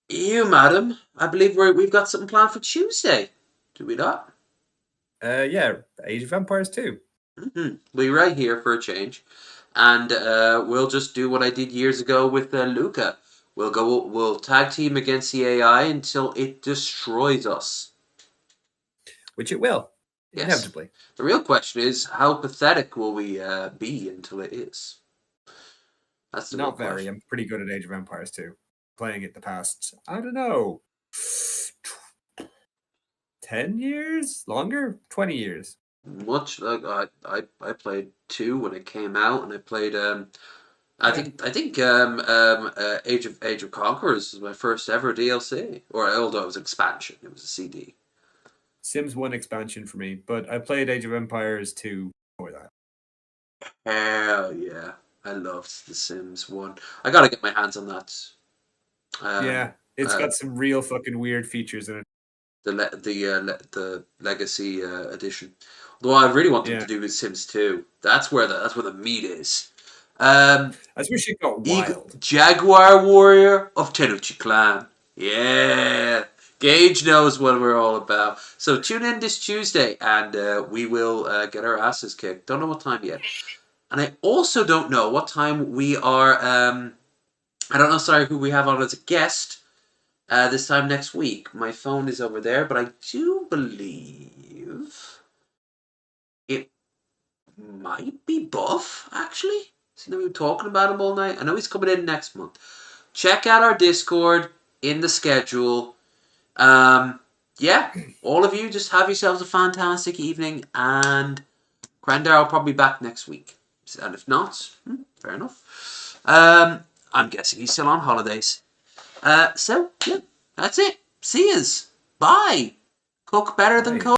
you, madam, I believe we've got something planned for Tuesday. Do we not? Yeah, Age of Empires 2. We'll be right here for a change. And we'll just do what I did years ago with Luca. We'll tag team against the AI until it destroys us. Which it will. Yes. Inevitably. The real question is, how pathetic will we be until it is? That's the real Not very. question. I'm pretty good at Age of Empires 2. Playing it the past, I don't know, 10 years? Longer? 20 years. Much like I played 2 when it came out, and I played I think Age of Conquerors was my first ever DLC, or although it was expansion, it was a CD. Sims 1 expansion for me, but I played Age of Empires 2 before that. Hell yeah, I loved The Sims 1. I gotta get my hands on that. Yeah, it's got some real fucking weird features in it. The Legacy edition. Though I really want them to do with Sims 2. That's where the meat is. I wish it got wild. Jaguar Warrior of Tenuchi Clan. Yeah. Gage knows what we're all about. So tune in this Tuesday, and we will get our asses kicked. Don't know what time yet. And I also don't know what time we are... I don't know, who we have on as a guest this time next week. My phone is over there, but I do believe it might be Buff, actually. See, we've been talking about him all night. I know he's coming in next month. Check out our Discord in the schedule. Yeah, all of you just have yourselves a fantastic evening, and Krendar will probably be back next week. And if not, fair enough. I'm guessing he's still on holidays. So, yeah, that's it. See yous. Bye. Cook better than cook.